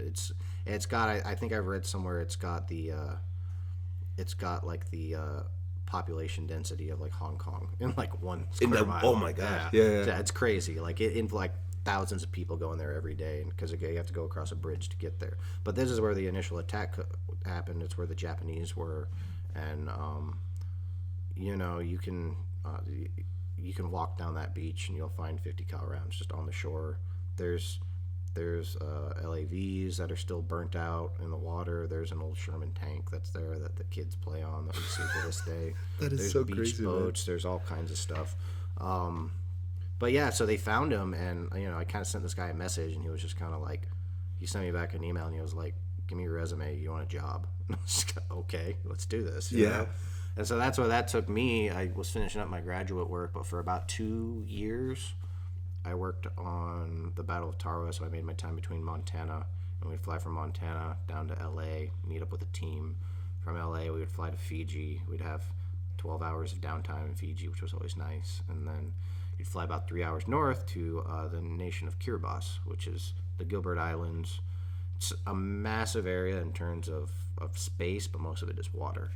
It's got I think I've read somewhere it's got like the population density of like Hong Kong in like 1 square mile. Oh my god, yeah. It's crazy. Like in like thousands of people going there every day, and because you have to go across a bridge to get there. But this is where the initial attack happened. It's where the Japanese were, and you can walk down that beach and you'll find 50 cal rounds just on the shore. There's LAVs that are still burnt out in the water. There's an old Sherman tank that's there that the kids play on that we see to this day. That is there's so beach crazy, boats. Man. There's all kinds of stuff. But yeah, so they found him, and I kind of sent this guy a message, and he was just kind of like, he sent me back an email, and he was like, "Give me your resume. You want a job?" And I was just like, okay, let's do this. You know? And so that's where that took me. I was finishing up my graduate work, but for about 2 years, I worked on the Battle of Tarawa. So I made my time between Montana, and we'd fly from Montana down to LA, meet up with a team. From LA, we would fly to Fiji. We'd have 12 hours of downtime in Fiji, which was always nice, and then you'd fly about 3 hours north to the nation of Kiribati, which is the Gilbert Islands. It's a massive area in terms of space, but most of it is water.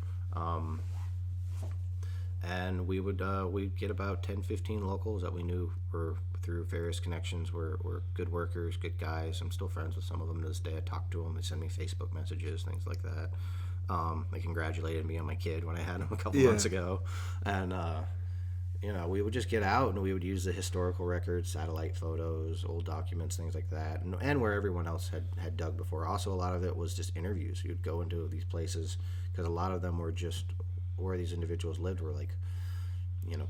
And we'd get about 10, 15 locals that we knew were through various connections were good workers, good guys. I'm still friends with some of them to this day. I talk to them. They send me Facebook messages, things like that. They congratulated me on my kid when I had him a couple months ago, and we would just get out and we would use the historical records, satellite photos, old documents, things like that, and where everyone else had dug before. Also, a lot of it was just interviews. You'd go into these places because a lot of them were just where these individuals lived were like,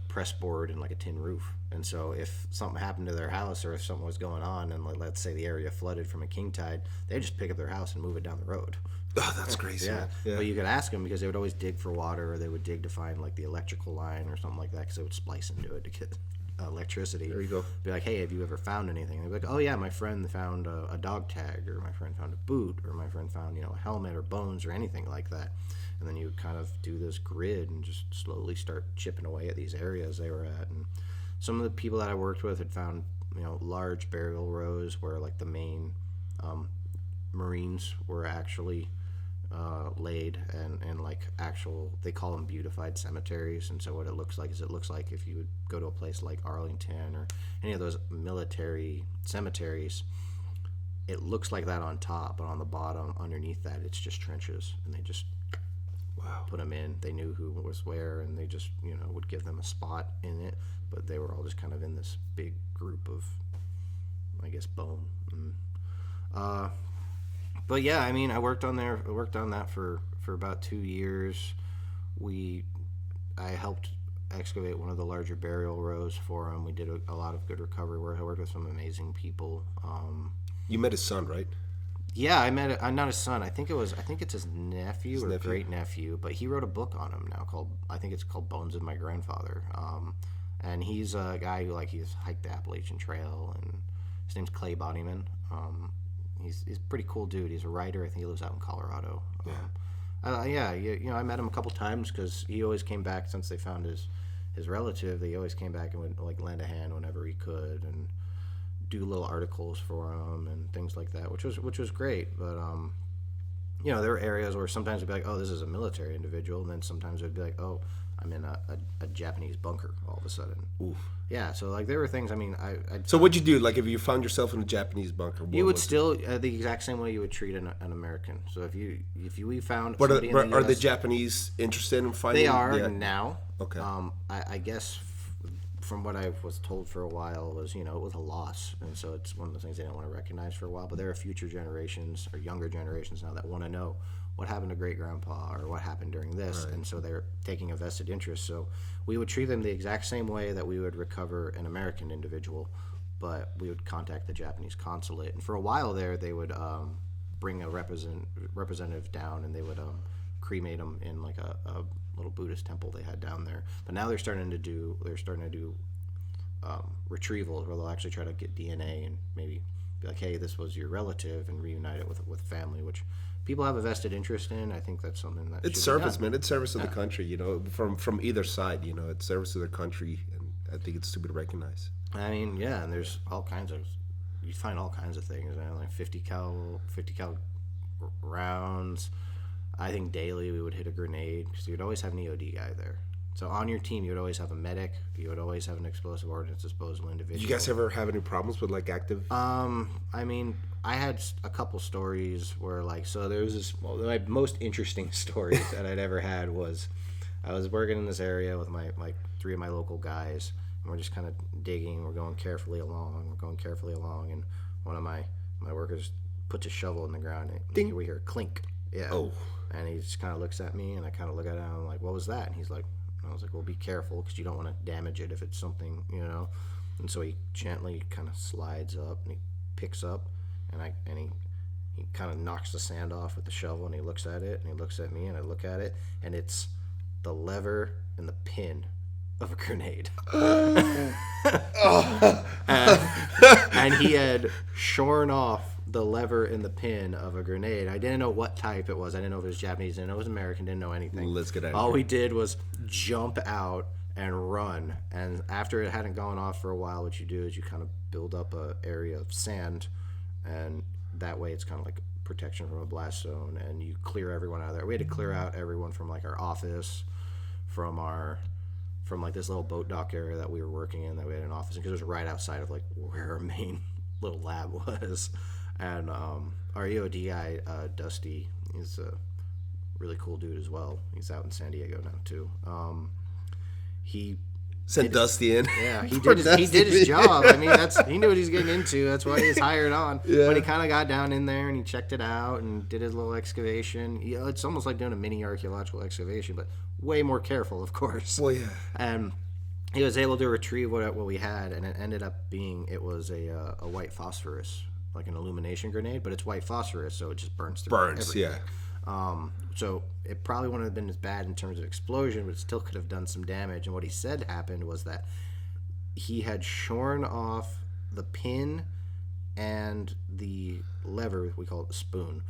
press board and like a tin roof. And so if something happened to their house or if something was going on and let's say the area flooded from a king tide, they'd just pick up their house and move it down the road. Oh, that's crazy. Yeah. But you could ask them because they would always dig for water, or they would dig to find like the electrical line or something like that because they would splice into it to get electricity. There you go. Be like, hey, have you ever found anything? And they'd be like, oh yeah, my friend found a dog tag, or my friend found a boot, or my friend found a helmet or bones or anything like that. And then you would kind of do this grid and just slowly start chipping away at these areas they were at. And some of the people that I worked with had found large burial rows where like the main Marines were actually laid, and like actual, they call them beautified cemeteries. And so what it looks like is if you would go to a place like Arlington or any of those military cemeteries, it looks like that on top, but on the bottom underneath that it's just trenches, and they just put them in. They knew who was where, and they just would give them a spot in it, but they were all just kind of in this big group of, I guess, bone. But yeah, I mean, I worked on that for about 2 years. I helped excavate one of the larger burial rows for him. We did a lot of good recovery work. I worked with some amazing people. You met his son, right? Yeah, I met it. Not his son. I think it's his nephew or great nephew. But he wrote a book on him now it's called Bones of My Grandfather. And he's a guy who he's hiked the Appalachian Trail, and his name's Clay Bodyman. He's a pretty cool dude. He's a writer. I think he lives out in Colorado. I met him a couple times because he always came back since they found his relative. He always came back and would lend a hand whenever he could, and do little articles for him and things like that, which was great. But there were areas where sometimes it'd be like, oh, this is a military individual, and then sometimes it'd be like, oh, I'm in a Japanese bunker all of a sudden. Oof. Yeah, so there were things. I mean, So what'd you do? If you found yourself in a Japanese bunker, you would still the exact same way you would treat an American. So if we found But somebody in the are US, the Japanese interested in finding? they are now. Okay. I guess from what I was told for a while was, it was a loss. And so it's one of the things they don't want to recognize for a while. But there are future generations or younger generations now that want to know what happened to great grandpa or what happened during this. Right. And so they're taking a vested interest. So we would treat them the exact same way that we would recover an American individual, but we would contact the Japanese consulate. And for a while there, they would bring a representative down, and they would cremate them in like a little Buddhist temple they had down there. But now they're starting to do retrievals where they'll actually try to get DNA and maybe be like, hey, this was your relative, and reunite it with family, which people have a vested interest in. I think that's something that it's service, man. It's service to the country, from either side. It's service to their country, and I think it's stupid to recognize. I mean, yeah, and there's you find all kinds of things, like 50 cal rounds. I think daily we would hit a grenade because you'd always have an EOD guy there. So on your team, you would always have a medic. You would always have an explosive ordnance disposal individual. You guys ever have any problems with active? I mean, I had a couple stories where so there was this. Well, my most interesting story that I'd ever had was I was working in this area with my 3 of my local guys, and we're just kind of digging. We're going carefully along, and one of my workers puts a shovel in the ground, and we hear a clink. Yeah. Oh. And he just kind of looks at me, and I kind of look at him, and I'm like, what was that? And he's like, I was like, well, be careful, because you don't want to damage it if it's something, And so he gently kind of slides up, and he picks up, and he kind of knocks the sand off with the shovel, and he looks at it, and he looks at me, and I look at it, and it's the lever and the pin of a grenade. And he had shorn off the lever and the pin of a grenade. I didn't know what type it was. I didn't know if it was Japanese. I didn't know it was American. Didn't know anything. Let's get out of All here. we did was jump out and run. And after it hadn't gone off for a while, what you do is you kind of build up an area of sand, and that way it's kind of like protection from a blast zone, and you clear everyone out of there. We had to clear out everyone from our office, from this little boat dock area that we were working in, that we had an office in, because it was right outside of where our main little lab was. And our EOD guy, Dusty, really cool dude as well. He's out in San Diego now too. He Send Dusty in. Yeah, he For did his Dusty. job. I mean, he knew what he's getting into. That's why he was hired on. Yeah. But he kind of got down in there and he checked it out and did his little excavation. You know, it's almost like doing a mini archaeological excavation, but way more careful, of course. Well, yeah. And he was able to retrieve what we had, and it ended up being a white phosphorus, like an illumination grenade, but it's white phosphorus, so it just burns through everything. Yeah. So it probably wouldn't have been as bad in terms of explosion, but it still could have done some damage. And what he said happened was that he had shorn off the pin and the lever, we call it the spoon,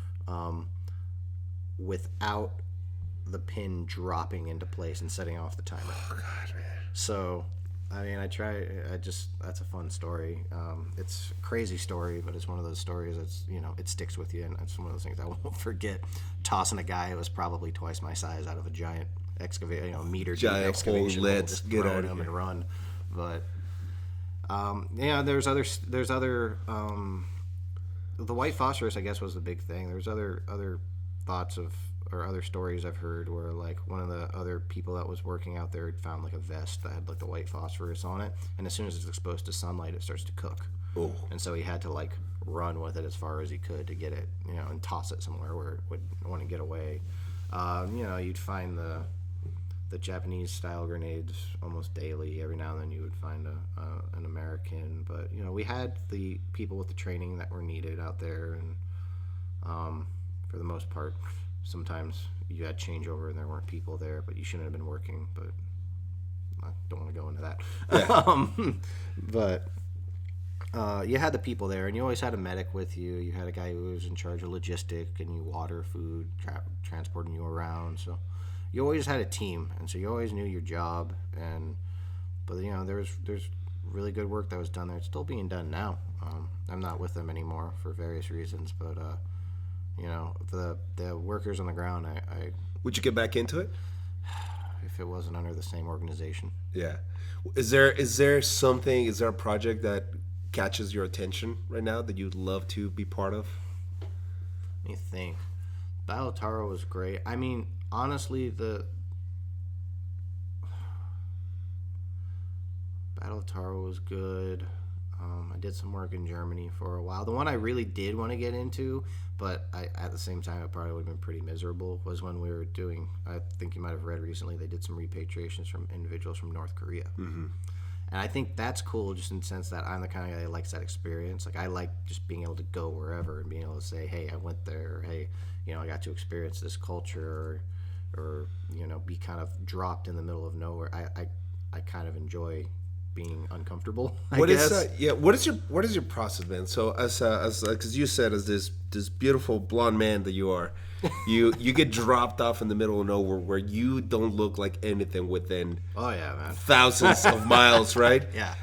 without the pin dropping into place and setting off the timer. Oh, God, man. So, I mean, that's a fun story. It's a crazy story, but it's one of those stories that's, it sticks with you, and it's one of those things I won't forget. Tossing a guy who was probably twice my size out of a giant meter deep excavation hole, just throwing him and run. But, there's other, the white phosphorus, I guess, was the big thing. There's other thoughts of, or other stories I've heard where, like, one of the other people that was working out there had found, like, a vest that had, like, the white phosphorus on it, and as soon as it's exposed to sunlight, it starts to cook. Oh. And so he had to, like, run with it as far as he could to get it, and toss it somewhere where it would want to get away. You'd find the Japanese style grenades almost daily. Every now and then you would find an American, but we had the people with the training that were needed out there, and for the most part, sometimes you had changeover and there weren't people there, but you shouldn't have been working. But I don't want to go into that. Yeah. But you had the people there, and you always had a medic with you. You had a guy who was in charge of logistic, and you water, food, transporting you around. So you always had a team, and so you always knew your job. But there's really good work that was done there. It's still being done now. I'm not with them anymore for various reasons, but the workers on the ground, I Would you get back into it? if it wasn't under the same organization. Yeah. Is there a project that catches your attention right now that you'd love to be part of? Let me think. Bioarchaeology was great. I mean, honestly, the Bioarchaeology was good. I did some work in Germany for a while. The one I really did want to get into, but at the same time it probably would have been pretty miserable, was when we were doing, I think you might have read recently, they did some repatriations from individuals from North Korea. Mm-hmm. And I think that's cool, just in the sense that I'm the kind of guy that likes that experience. Like, I like just being able to go wherever and being able to say, hey, I went there, or hey, I got to experience this culture, or be kind of dropped in the middle of nowhere. I kind of enjoy being uncomfortable. What is your process, man? So as because you said, as this beautiful blonde man that you are, you get dropped off in the middle of nowhere where you don't look like anything within thousands of miles, right? Yeah.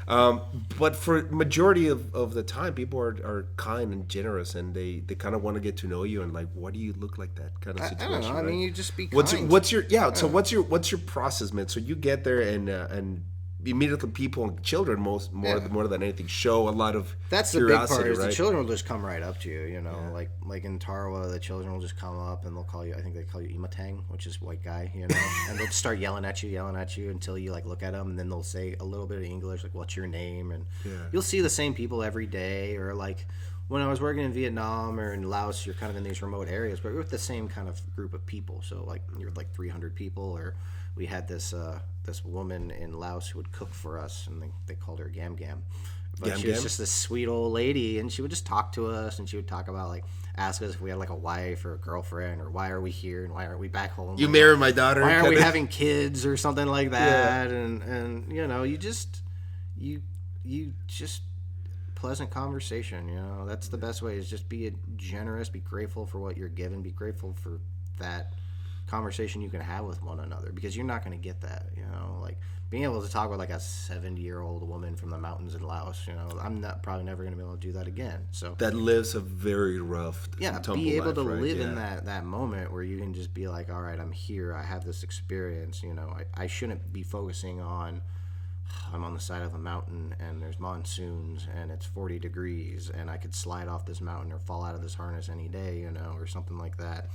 But for majority of the time, people are kind and generous, and they kind of want to get to know you, and like, what do you look like, that kind of situation? I don't know. Right? I mean, you just be kind. What's your process, man? So you get there and immediately people and children more than anything show a lot of that's the curiosity, big part, is right? The children will just come right up to you, like in Tarawa, the children will just come up and they'll call you, I think they call you Imatang, which is white guy, and they'll just start yelling at you until you like look at them, and then they'll say a little bit of English, like, what's your name? And you'll see the same people every day. Or like when I was working in Vietnam or in Laos, you're kind of in these remote areas, but you're with the same kind of group of people. So like you're like 300 people. Or we had this woman in Laos who would cook for us, and they called her Gam Gam. But she was just this sweet old lady, and she would just talk to us, and she would talk about, like, ask us if we had like a wife or a girlfriend, or why are we here and why aren't we back home? You married my daughter. Why aren't we having kids or something like that? Yeah. And you just pleasant conversation. That's the best way, is just be generous, be grateful for what you're given, be grateful for that conversation you can have with one another, because you're not going to get that, like being able to talk with like a 70-year-old woman from the mountains in Laos. I'm not probably never going to be able to do that again. So that lives a very rough, be able to live in that moment where you can just be like, all right, I'm here, I have this experience. I shouldn't be focusing on, I'm on the side of a mountain and there's monsoons and it's 40 degrees and I could slide off this mountain or fall out of this harness any day, or something like that.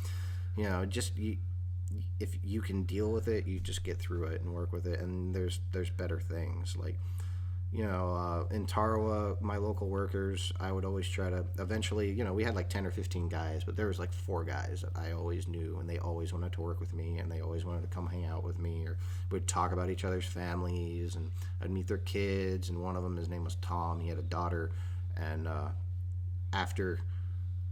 if you can deal with it, you just get through it and work with it. And there's better things. Like, in Tarawa, my local workers, I would always try to eventually, we had like 10 or 15 guys, but there was like 4 guys that I always knew, and they always wanted to work with me, and they always wanted to come hang out with me, or we'd talk about each other's families, and I'd meet their kids. And one of them, his name was Tom. He had a daughter, and after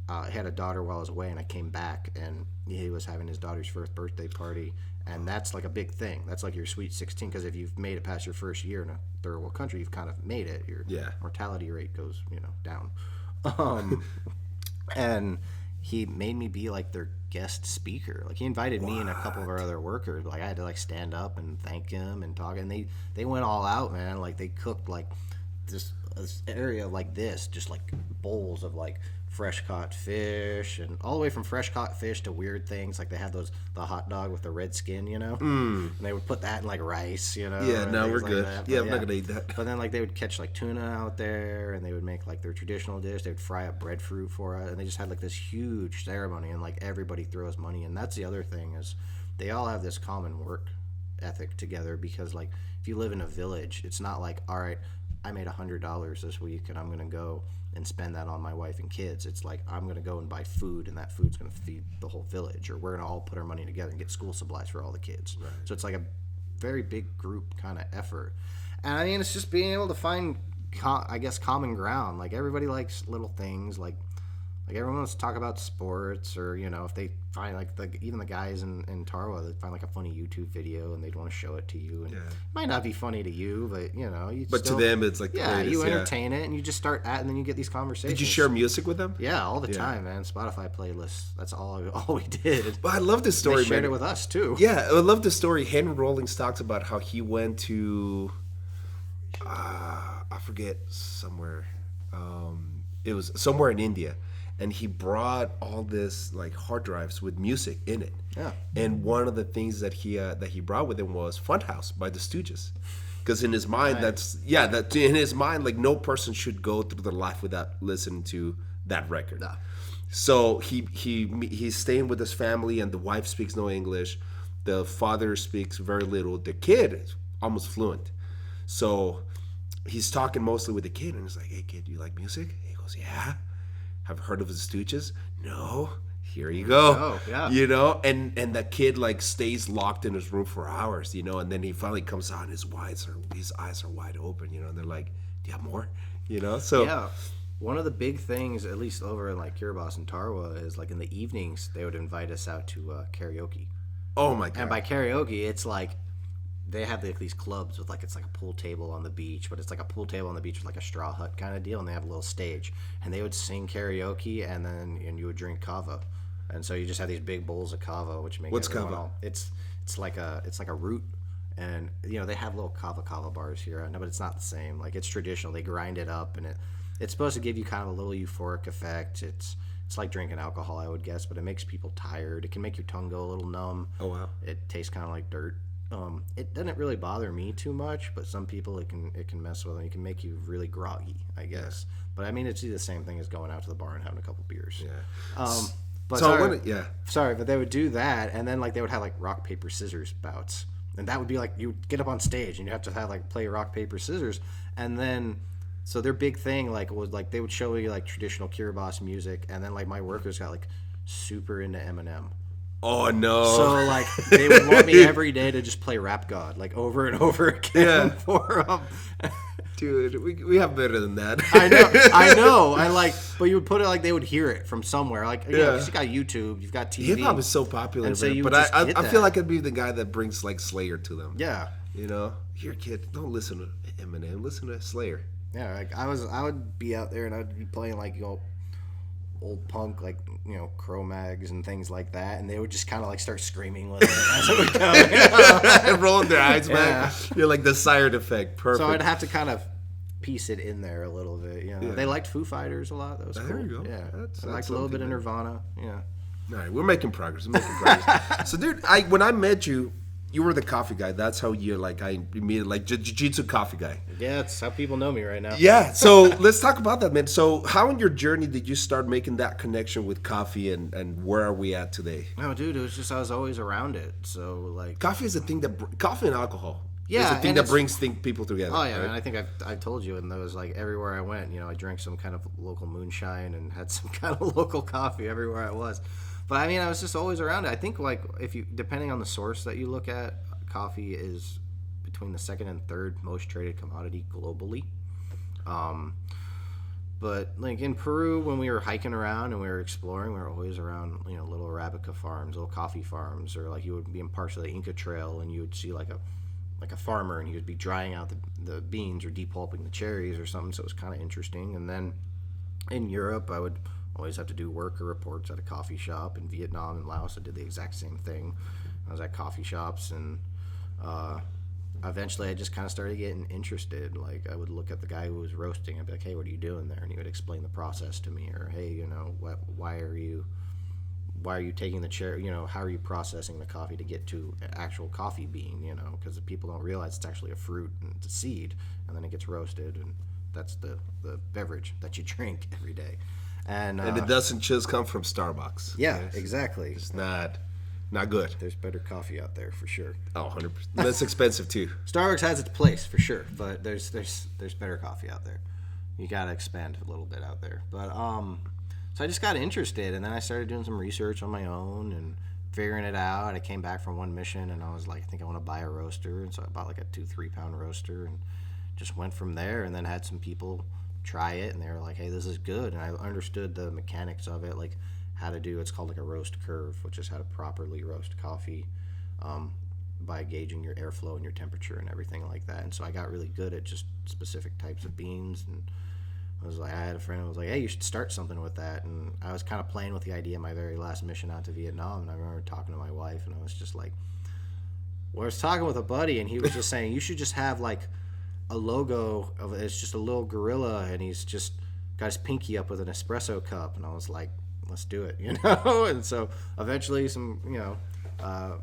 I had a daughter while I was away, and I came back, and he was having his daughter's first birthday party. And that's like a big thing. That's like your sweet 16, because if you've made it past your first year in a third world country, you've kind of made it. Your mortality rate goes, down. And he made me be like their guest speaker. Like, he invited me and a couple of our other workers. Like, I had to like stand up and thank him and talk. And they went all out, man. Like, they cooked like this area like this, just like bowls of like fresh caught fish, and all the way from fresh caught fish to weird things. Like, they had the hot dog with the red skin, and they would put that in like rice, Yeah, no, we're like good. That. Yeah, I'm not gonna eat that. But then like they would catch like tuna out there, and they would make like their traditional dish. They would fry up breadfruit for us, and they just had like this huge ceremony, and like everybody throws money. And that's the other thing, is they all have this common work ethic together, because like if you live in a village, it's not like, all right, I made $100 this week and I'm gonna go and spend that on my wife and kids. It's like, I'm going to go and buy food, and that food's going to feed the whole village, or we're going to all put our money together and get school supplies for all the kids. Right. So it's like a very big group kind of effort. And I mean, it's just being able to find, common ground. Like, everybody likes little things. Like everyone wants to talk about sports, or, if they find like even the guys in Tarawa, they find like a funny YouTube video and they'd want to show it to you. And it might not be funny to you, but But to them, it's like the greatest, you entertain it, and you just start and then you get these conversations. Did you share music with them? Yeah, all the time, man. Spotify playlists. That's all we did. But I love this story. They shared it with us too. Yeah, I love this story. Henry Rollins talks about how he went to, I forget, somewhere. It was somewhere in India. And he brought all this like hard drives with music in it. Yeah. And one of the things that he brought with him was Funhouse by the Stooges, because in his mind, in his mind, like, no person should go through their life without listening to that record. Nah. So he's staying with his family, and the wife speaks no English, the father speaks very little, the kid is almost fluent. So he's talking mostly with the kid, and he's like, "Hey kid, do you like music?" He goes, "Yeah." Have heard of the Stooges? No. Here you go. Oh, yeah. And the kid like stays locked in his room for hours, and then he finally comes out and his eyes are wide open, and they're like, "Do you have more?" So yeah. One of the big things, at least over in like Kiribati and Tarawa, is like in the evenings they would invite us out to karaoke. Oh my god. And by karaoke, it's like they have like these clubs with like, it's like a pool table on the beach, but it's like a pool table on the beach with like a straw hut kind of deal, and they have a little stage, and they would sing karaoke, and you would drink kava, and so you just have these big bowls of kava, which make what's kava? It's like a root, and they have little kava bars here. No, but it's not the same. Like, it's traditional. They grind it up, and it's supposed to give you kind of a little euphoric effect. It's like drinking alcohol, I would guess, but it makes people tired. It can make your tongue go a little numb. Oh wow. It tastes kind of like dirt. It doesn't really bother me too much, but some people it can mess with them. It can make you really groggy, I guess. Yeah. But I mean, it's the same thing as going out to the bar and having a couple beers. Yeah. But so sorry, but they would do that, and then like they would have like rock paper scissors bouts, and that would be like, you would get up on stage and you have to have like play rock paper scissors, and then so their big thing like was like they would show you like traditional Kiribati music, and then like my workers got like super into Eminem. Oh no! So like they would want me every day to just play Rap God like over and over again for them. Dude, we have better than that. I know. I like, but you would put it like they would hear it from somewhere. Like, because you got YouTube, you've got TV. Hip hop is so popular, and so man. But I feel like I'd be the guy that brings like Slayer to them. Yeah. Here, kid, don't listen to Eminem. Listen to Slayer. Yeah, like I would be out there and I'd be playing like old punk, like Cro-Mags and things like that, and they would just kind of like start screaming with it as it would go, rolling their eyes back. You're like the siren effect. Perfect. So I'd have to kind of piece it in there a little bit. They liked Foo Fighters a lot. That was cool. There you go. Yeah, I liked a little bit of Nirvana. Yeah. All right, we're making progress. So, dude, when I met you, you were the coffee guy. That's how you like. I immediately like jiu-jitsu coffee guy. Yeah, that's how people know me right now. Yeah. So let's talk about that, man. So how in your journey did you start making that connection with coffee, and where are we at today? No, dude, it was just I was always around it. So like, Coffee is the thing that coffee and alcohol. Yeah, is the thing and that brings people together. oh yeah, right? and I think I've told you, and that was like everywhere I went. I drank some kind of local moonshine and had some kind of local coffee everywhere I was. But I mean, I was just always around it. I think like if you depending on the source that you look at, coffee is between the second and third most traded commodity globally. But like in Peru, when we were hiking around and we were exploring, we were always around little Arabica farms, little coffee farms, or like you would be in parts of the Inca Trail and you would see like a farmer and he would be drying out the beans or depulping the cherries or something. So it was kind of interesting. And then in Europe, I would always have to do worker reports at a coffee shop. In Vietnam and Laos, I did the exact same thing. I was at coffee shops, and eventually I just kind of started getting interested. Like I would look at the guy who was roasting and be like, hey, what are you doing there? And he would explain the process to me, or hey, why are you taking the chair, how are you processing the coffee to get to an actual coffee bean, because people don't realize it's actually a fruit and it's a seed, and then it gets roasted, and that's the beverage that you drink every day. And it doesn't just come from Starbucks. Yeah, exactly. It's not good. There's better coffee out there for sure. Oh, 100%. That's expensive too. Starbucks has its place for sure, but there's better coffee out there. You got to expand a little bit out there. But so I just got interested, and then I started doing some research on my own and figuring it out. I came back from one mission, and I was like, I think I want to buy a roaster, and so I bought like a 2-3 pound roaster, and just went from there. And then had some people try it, and they were like, hey, this is good. And I understood the mechanics of it, like how to do, it's called like a roast curve, which is how to properly roast coffee by gauging your airflow and your temperature and everything like that. And so I got really good at just specific types of beans. And I had a friend who was like, hey, you should start something with that. And I was kind of playing with the idea my very last mission out to Vietnam. And I remember talking to my wife, and I was just like, well, I was talking with a buddy, and he was just saying, you should just have like a logo of it's just a little gorilla, and he's just got his pinky up with an espresso cup. And I was like, let's do it, And so eventually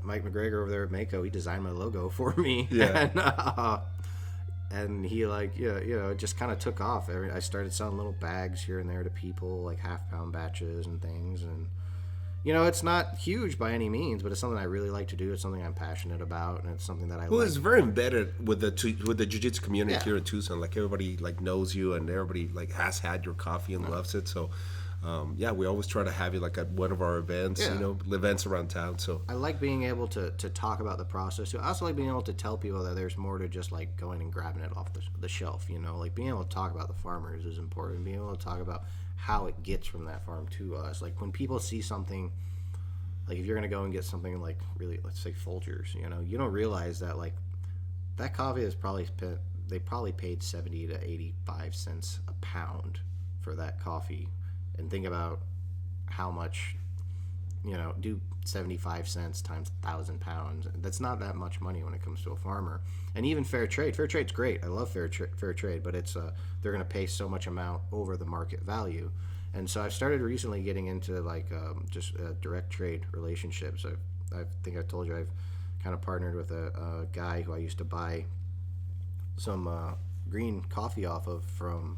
Mike McGregor over there at Mako, he designed my logo for me. Yeah. And he it just kind of took off. I started selling little bags here and there to people, like half-pound batches and things. And it's not huge by any means, but it's something I really like to do. It's something I'm passionate about, and it's something that I like. Well, it's very embedded with the jiu-jitsu community Yeah. here in Tucson. Like everybody like knows you, and everybody like has had your coffee and loves it. So we always try to have you like at one of our events, Yeah. Events around town. So I like being able to talk about the process. I also like being able to tell people that there's more to just like going and grabbing it off the shelf. Like being able to talk about the farmers is important. Being able to talk about how it gets from that farm to us. Like when people see something, like if you're gonna go and get something like really, let's say Folgers, you don't realize that like that coffee is they probably paid 70 to 85 cents a pound for that coffee. And think about how much, do 75 cents times 1,000 pounds. That's not that much money when it comes to a farmer. And even fair trade. Fair trade's great. I love fair trade, but it's they're going to pay so much amount over the market value. And so I've started recently getting into like just direct trade relationships. I think I told you I've kind of partnered with a guy who I used to buy some green coffee off of from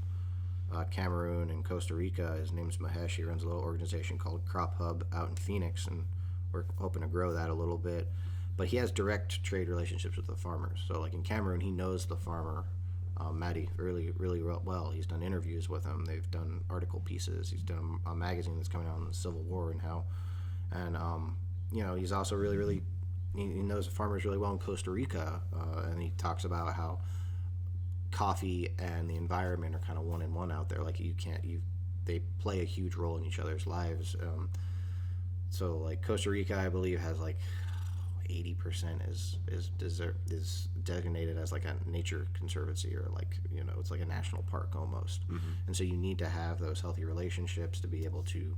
Cameroon and Costa Rica. His name's Mahesh. He runs a little organization called Crop Hub out in Phoenix, and we're hoping to grow that a little bit. But he has direct trade relationships with the farmers. So like in Cameroon, he knows the farmer, Matty, really, really well. He's done interviews with him. They've done article pieces. He's done a magazine that's coming out on the Civil War and how, and he's also really, really, he knows the farmers really well in Costa Rica, and he talks about how coffee and the environment are kind of one in one out there. Like they play a huge role in each other's lives. So like Costa Rica, I believe, has like 80% is designated as like a nature conservancy, or like it's like a national park almost. Mm-hmm. And so you need to have those healthy relationships to be able to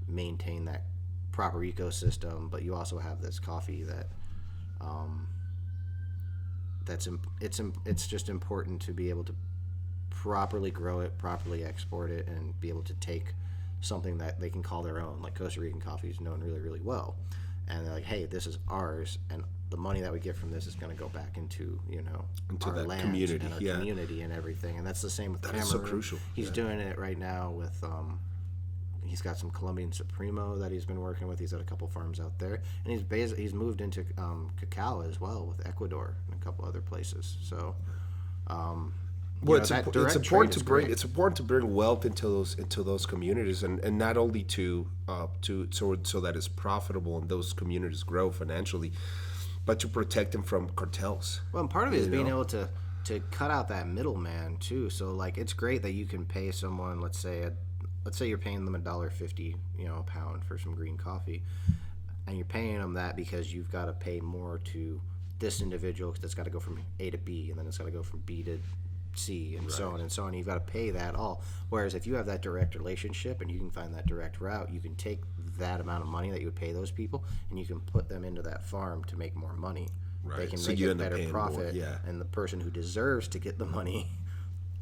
maintain that proper ecosystem. But you also have this coffee that it's just important to be able to properly grow it, properly export it, and be able to take something that they can call their own. Like Costa Rican coffee is known really, really well, and they're like, hey, this is ours, and the money that we get from this is going to go back into Into our that lands community, and our yeah. community and everything. And that's the same with That Cameroon. is so crucial, He's yeah. doing it right now with he's got some Colombian Supremo that he's been working with. He's at a couple farms out there, and he's moved into cacao as well with Ecuador and a couple other places. So Well, that it's direct important trade to is bring great. it's important to bring wealth into those communities, and not only to so that it's profitable and those communities grow financially, but to protect them from cartels. Well, and part of it is being know? able to cut out that middleman too. So like it's great that you can pay someone, let's say you're paying them $1.50, a pound for some green coffee, and you're paying them that because you've got to pay more to this individual because it's got to go from A to B, and then it's got to go from B to C, and so on and so on. You've got to pay that all. Whereas if you have that direct relationship and you can find that direct route, you can take that amount of money that you would pay those people and you can put them into that farm to make more money. Right. They can So make you a end up better paying more, profit, yeah. and the person who deserves to get the money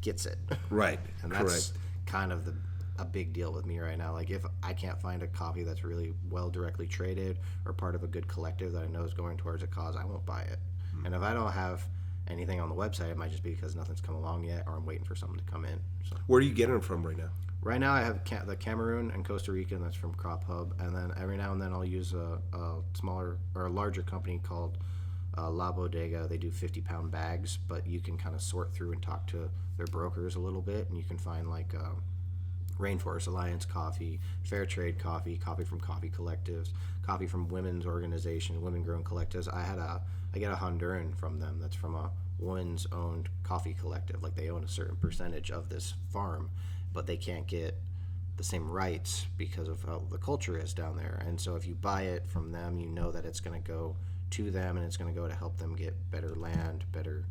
gets it. Right. And that's Correct. kind of a big deal with me right now. Like if I can't find a coffee that's really well directly traded or part of a good collective that I know is going towards a cause, I won't buy it. And if I don't have anything on the website, it might just be because nothing's come along yet, or I'm waiting for something to come in. So Where are you getting them from right now? right now I have the Cameroon and Costa Rica, and that's from Crop Hub. And then every now and then I'll use a smaller or a larger company called La Bodega. They do 50-pound bags, but you can kind of sort through and talk to their brokers a little bit, and you can find like Rainforest Alliance coffee, Fair Trade coffee, coffee from coffee collectives, coffee from women's organization, women-grown collectives. I get a Honduran from them that's from a women's owned coffee collective. Like they own a certain percentage of this farm, but they can't get the same rights because of how the culture is down there. And so if you buy it from them, you know that it's going to go to them, and it's going to go to help them get better land, better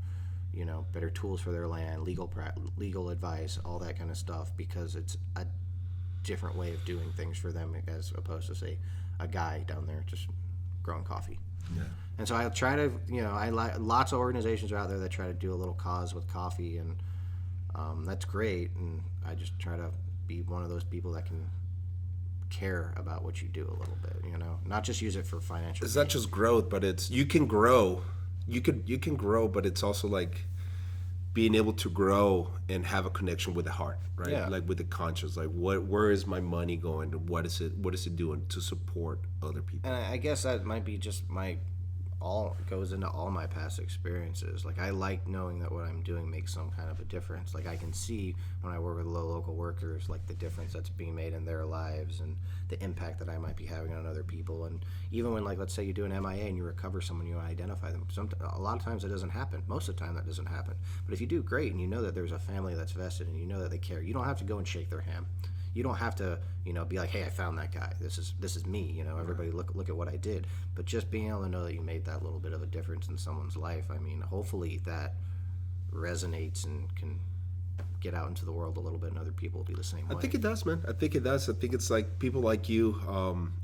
tools for their land, legal advice, all that kind of stuff, because it's a different way of doing things for them as opposed to, say, a guy down there just growing coffee. Yeah. And so I try to, lots of organizations are out there that try to do a little cause with coffee, and that's great. And I just try to be one of those people that can care about what you do a little bit, not just use it for financial It's gain. not just growth, but it's you can grow. You can grow, but it's also like being able to grow and have a connection with the heart, right? Yeah. Like with the conscience. Like where is my money going? What is it doing to support other people? And I guess that might be just all goes into all my past experiences. Like I like knowing that what I'm doing makes some kind of a difference. Like I can see when I work with local workers, like the difference that's being made in their lives and the impact that I might be having on other people. And even when, like, let's say you do an MIA and you recover someone, you identify them. A lot of times it doesn't happen. Most of the time that doesn't happen. But if you do great and you know that there's a family that's vested and you know that they care, you don't have to go and shake their hand. You don't have to, be like, hey, I found that guy. This is me. Everybody look at what I did. But just being able to know that you made that little bit of a difference in someone's life. I mean, hopefully that resonates and can get out into the world a little bit, and other people will be the same way. I think it does, man. I think it does. I think it's like people like you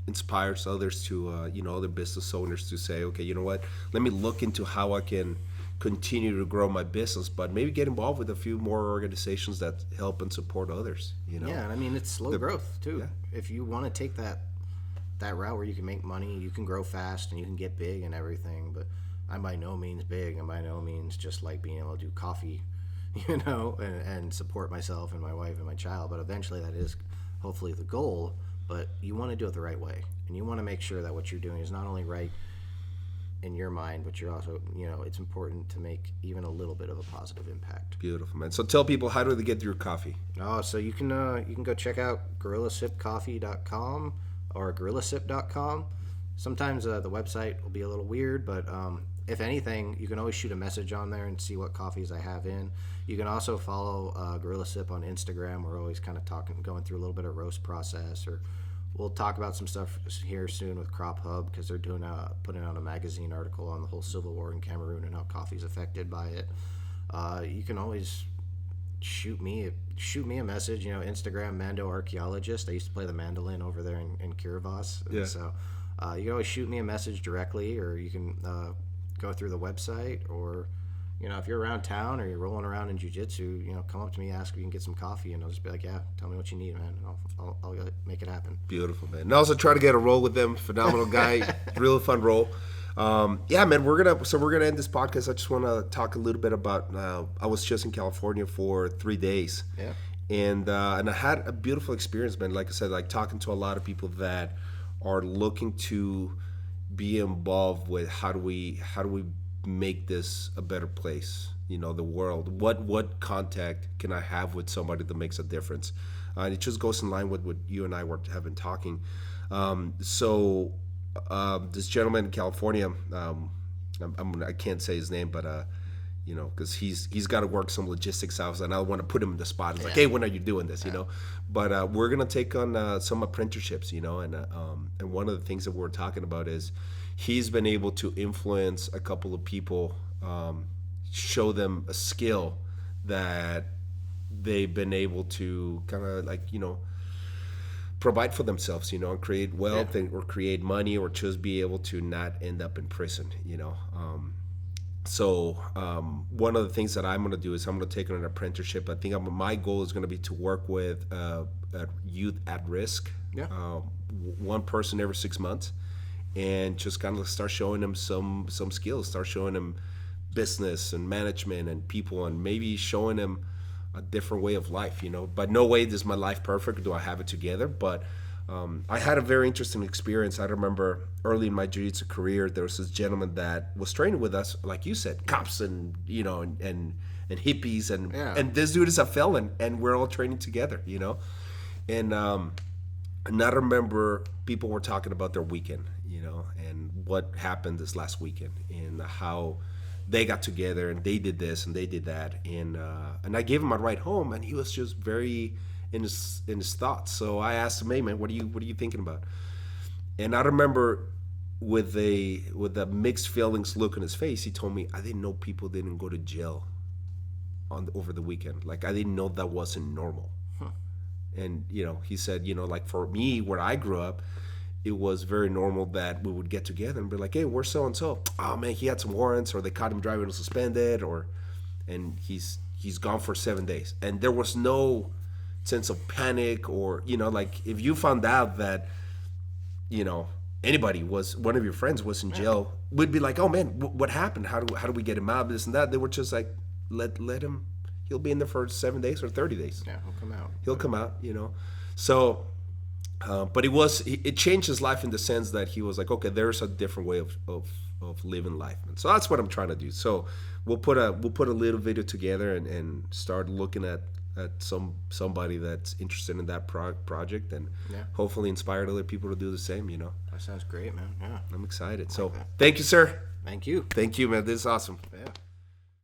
inspires others to, other business owners to say, okay, you know what? Let me look into how I can continue to grow my business, but maybe get involved with a few more organizations that help and support others. Yeah, and I mean it's slow growth too. Yeah. If you want to take that route where you can make money, you can grow fast and you can get big and everything. But I'm by no means big. I'm by no means just like being able to do coffee, and support myself and my wife and my child. But eventually that is hopefully the goal. But you want to do it the right way, and you want to make sure that what you're doing is not only right in your mind, but you're also, it's important to make even a little bit of a positive impact. Beautiful, man. So tell people, how do they get your coffee? Oh, so you can go check out gorillasipcoffee.com or gorillasip.com. Sometimes the website will be a little weird, but if anything, you can always shoot a message on there and see what coffees I have in. You can also follow Gorilla Sip on Instagram. We're always kind of going through a little bit of roast process, or we'll talk about some stuff here soon with Crop Hub, because they're putting out a magazine article on the whole civil war in Cameroon and how coffee's affected by it. You can always shoot me a message. Instagram Mando Archaeologist. I used to play the mandolin over there in Kiribati. Yeah. So you can always shoot me a message directly, or you can go through the website, or if you're around town or you're rolling around in jiu-jitsu, come up to me, ask if you can get some coffee, and I'll just be like, yeah, tell me what you need, man, and I'll make it happen. Beautiful, man. And also try to get a role with them. Phenomenal guy. Really fun role. Yeah, man, we're gonna end this podcast. I just want to talk a little bit about. I was just in California for 3 days, Yeah. and I had a beautiful experience, man. Like I said, like talking to a lot of people that are looking to be involved with how do we make this a better place. You know, the world. What contact can I have with somebody that makes a difference? And it just goes in line with what you and I have been talking. This gentleman in California, I can't say his name, but you know, because he's got to work some logistics out, and I want to put him in the spot. It's like, hey, when are you doing this? You know, but we're gonna take on some apprenticeships, you know, and one of the things that we're talking about is he's been able to influence a couple of people, show them a skill that they've been able to kind of like, you know, provide for themselves, you know, and create wealth or create money or just be able to not end up in prison, you know. One of the things that I'm going to do is I'm going to take on an apprenticeship. I think my goal is going to be to work with youth at risk, one person every 6 months, and just kind of start showing them some skills, start showing them business and management and people, and maybe showing them a different way of life, you know. But no way is my life perfect. Do I have it together? But I had a very interesting experience. I remember early in my jiu-jitsu career, there was this gentleman that was training with us, like you said, cops and, you know, and hippies, and this dude is a felon, and we're all training together, you know. And I remember people were talking about their weekend, you know, and what happened this last weekend, and how they got together and they did this and they did that, and I gave him a ride home, and he was just very in his thoughts. So I asked him, "Hey man, what are you thinking about?" And I remember with a mixed feelings look on his face, he told me, "I didn't know people didn't go to jail over the weekend. Like I didn't know that wasn't normal." And you know, he said, you know, like for me, where I grew up, it was very normal that we would get together and be like, "Hey, where's so and so? Oh man, he had some warrants, or they caught him driving suspended, and he's gone for 7 days." And there was no sense of panic, or you know, like if you found out that, you know, one of your friends was in jail, we'd be like, "Oh man, what happened? How do we get him out?" This and that. They were just like, let him. He'll be in there for 7 days or 30 days. Yeah, he'll come out. He'll come out, you know. So. But it changed his life in the sense that he was like, okay, there's a different way of living life, and so that's what I'm trying to do. So we'll put a little video together and start looking at somebody that's interested in that project, and hopefully inspire other people to do the same. You know, that sounds great, man. Yeah, I'm excited. So thank you, sir. Thank you, man. This is awesome. Yeah.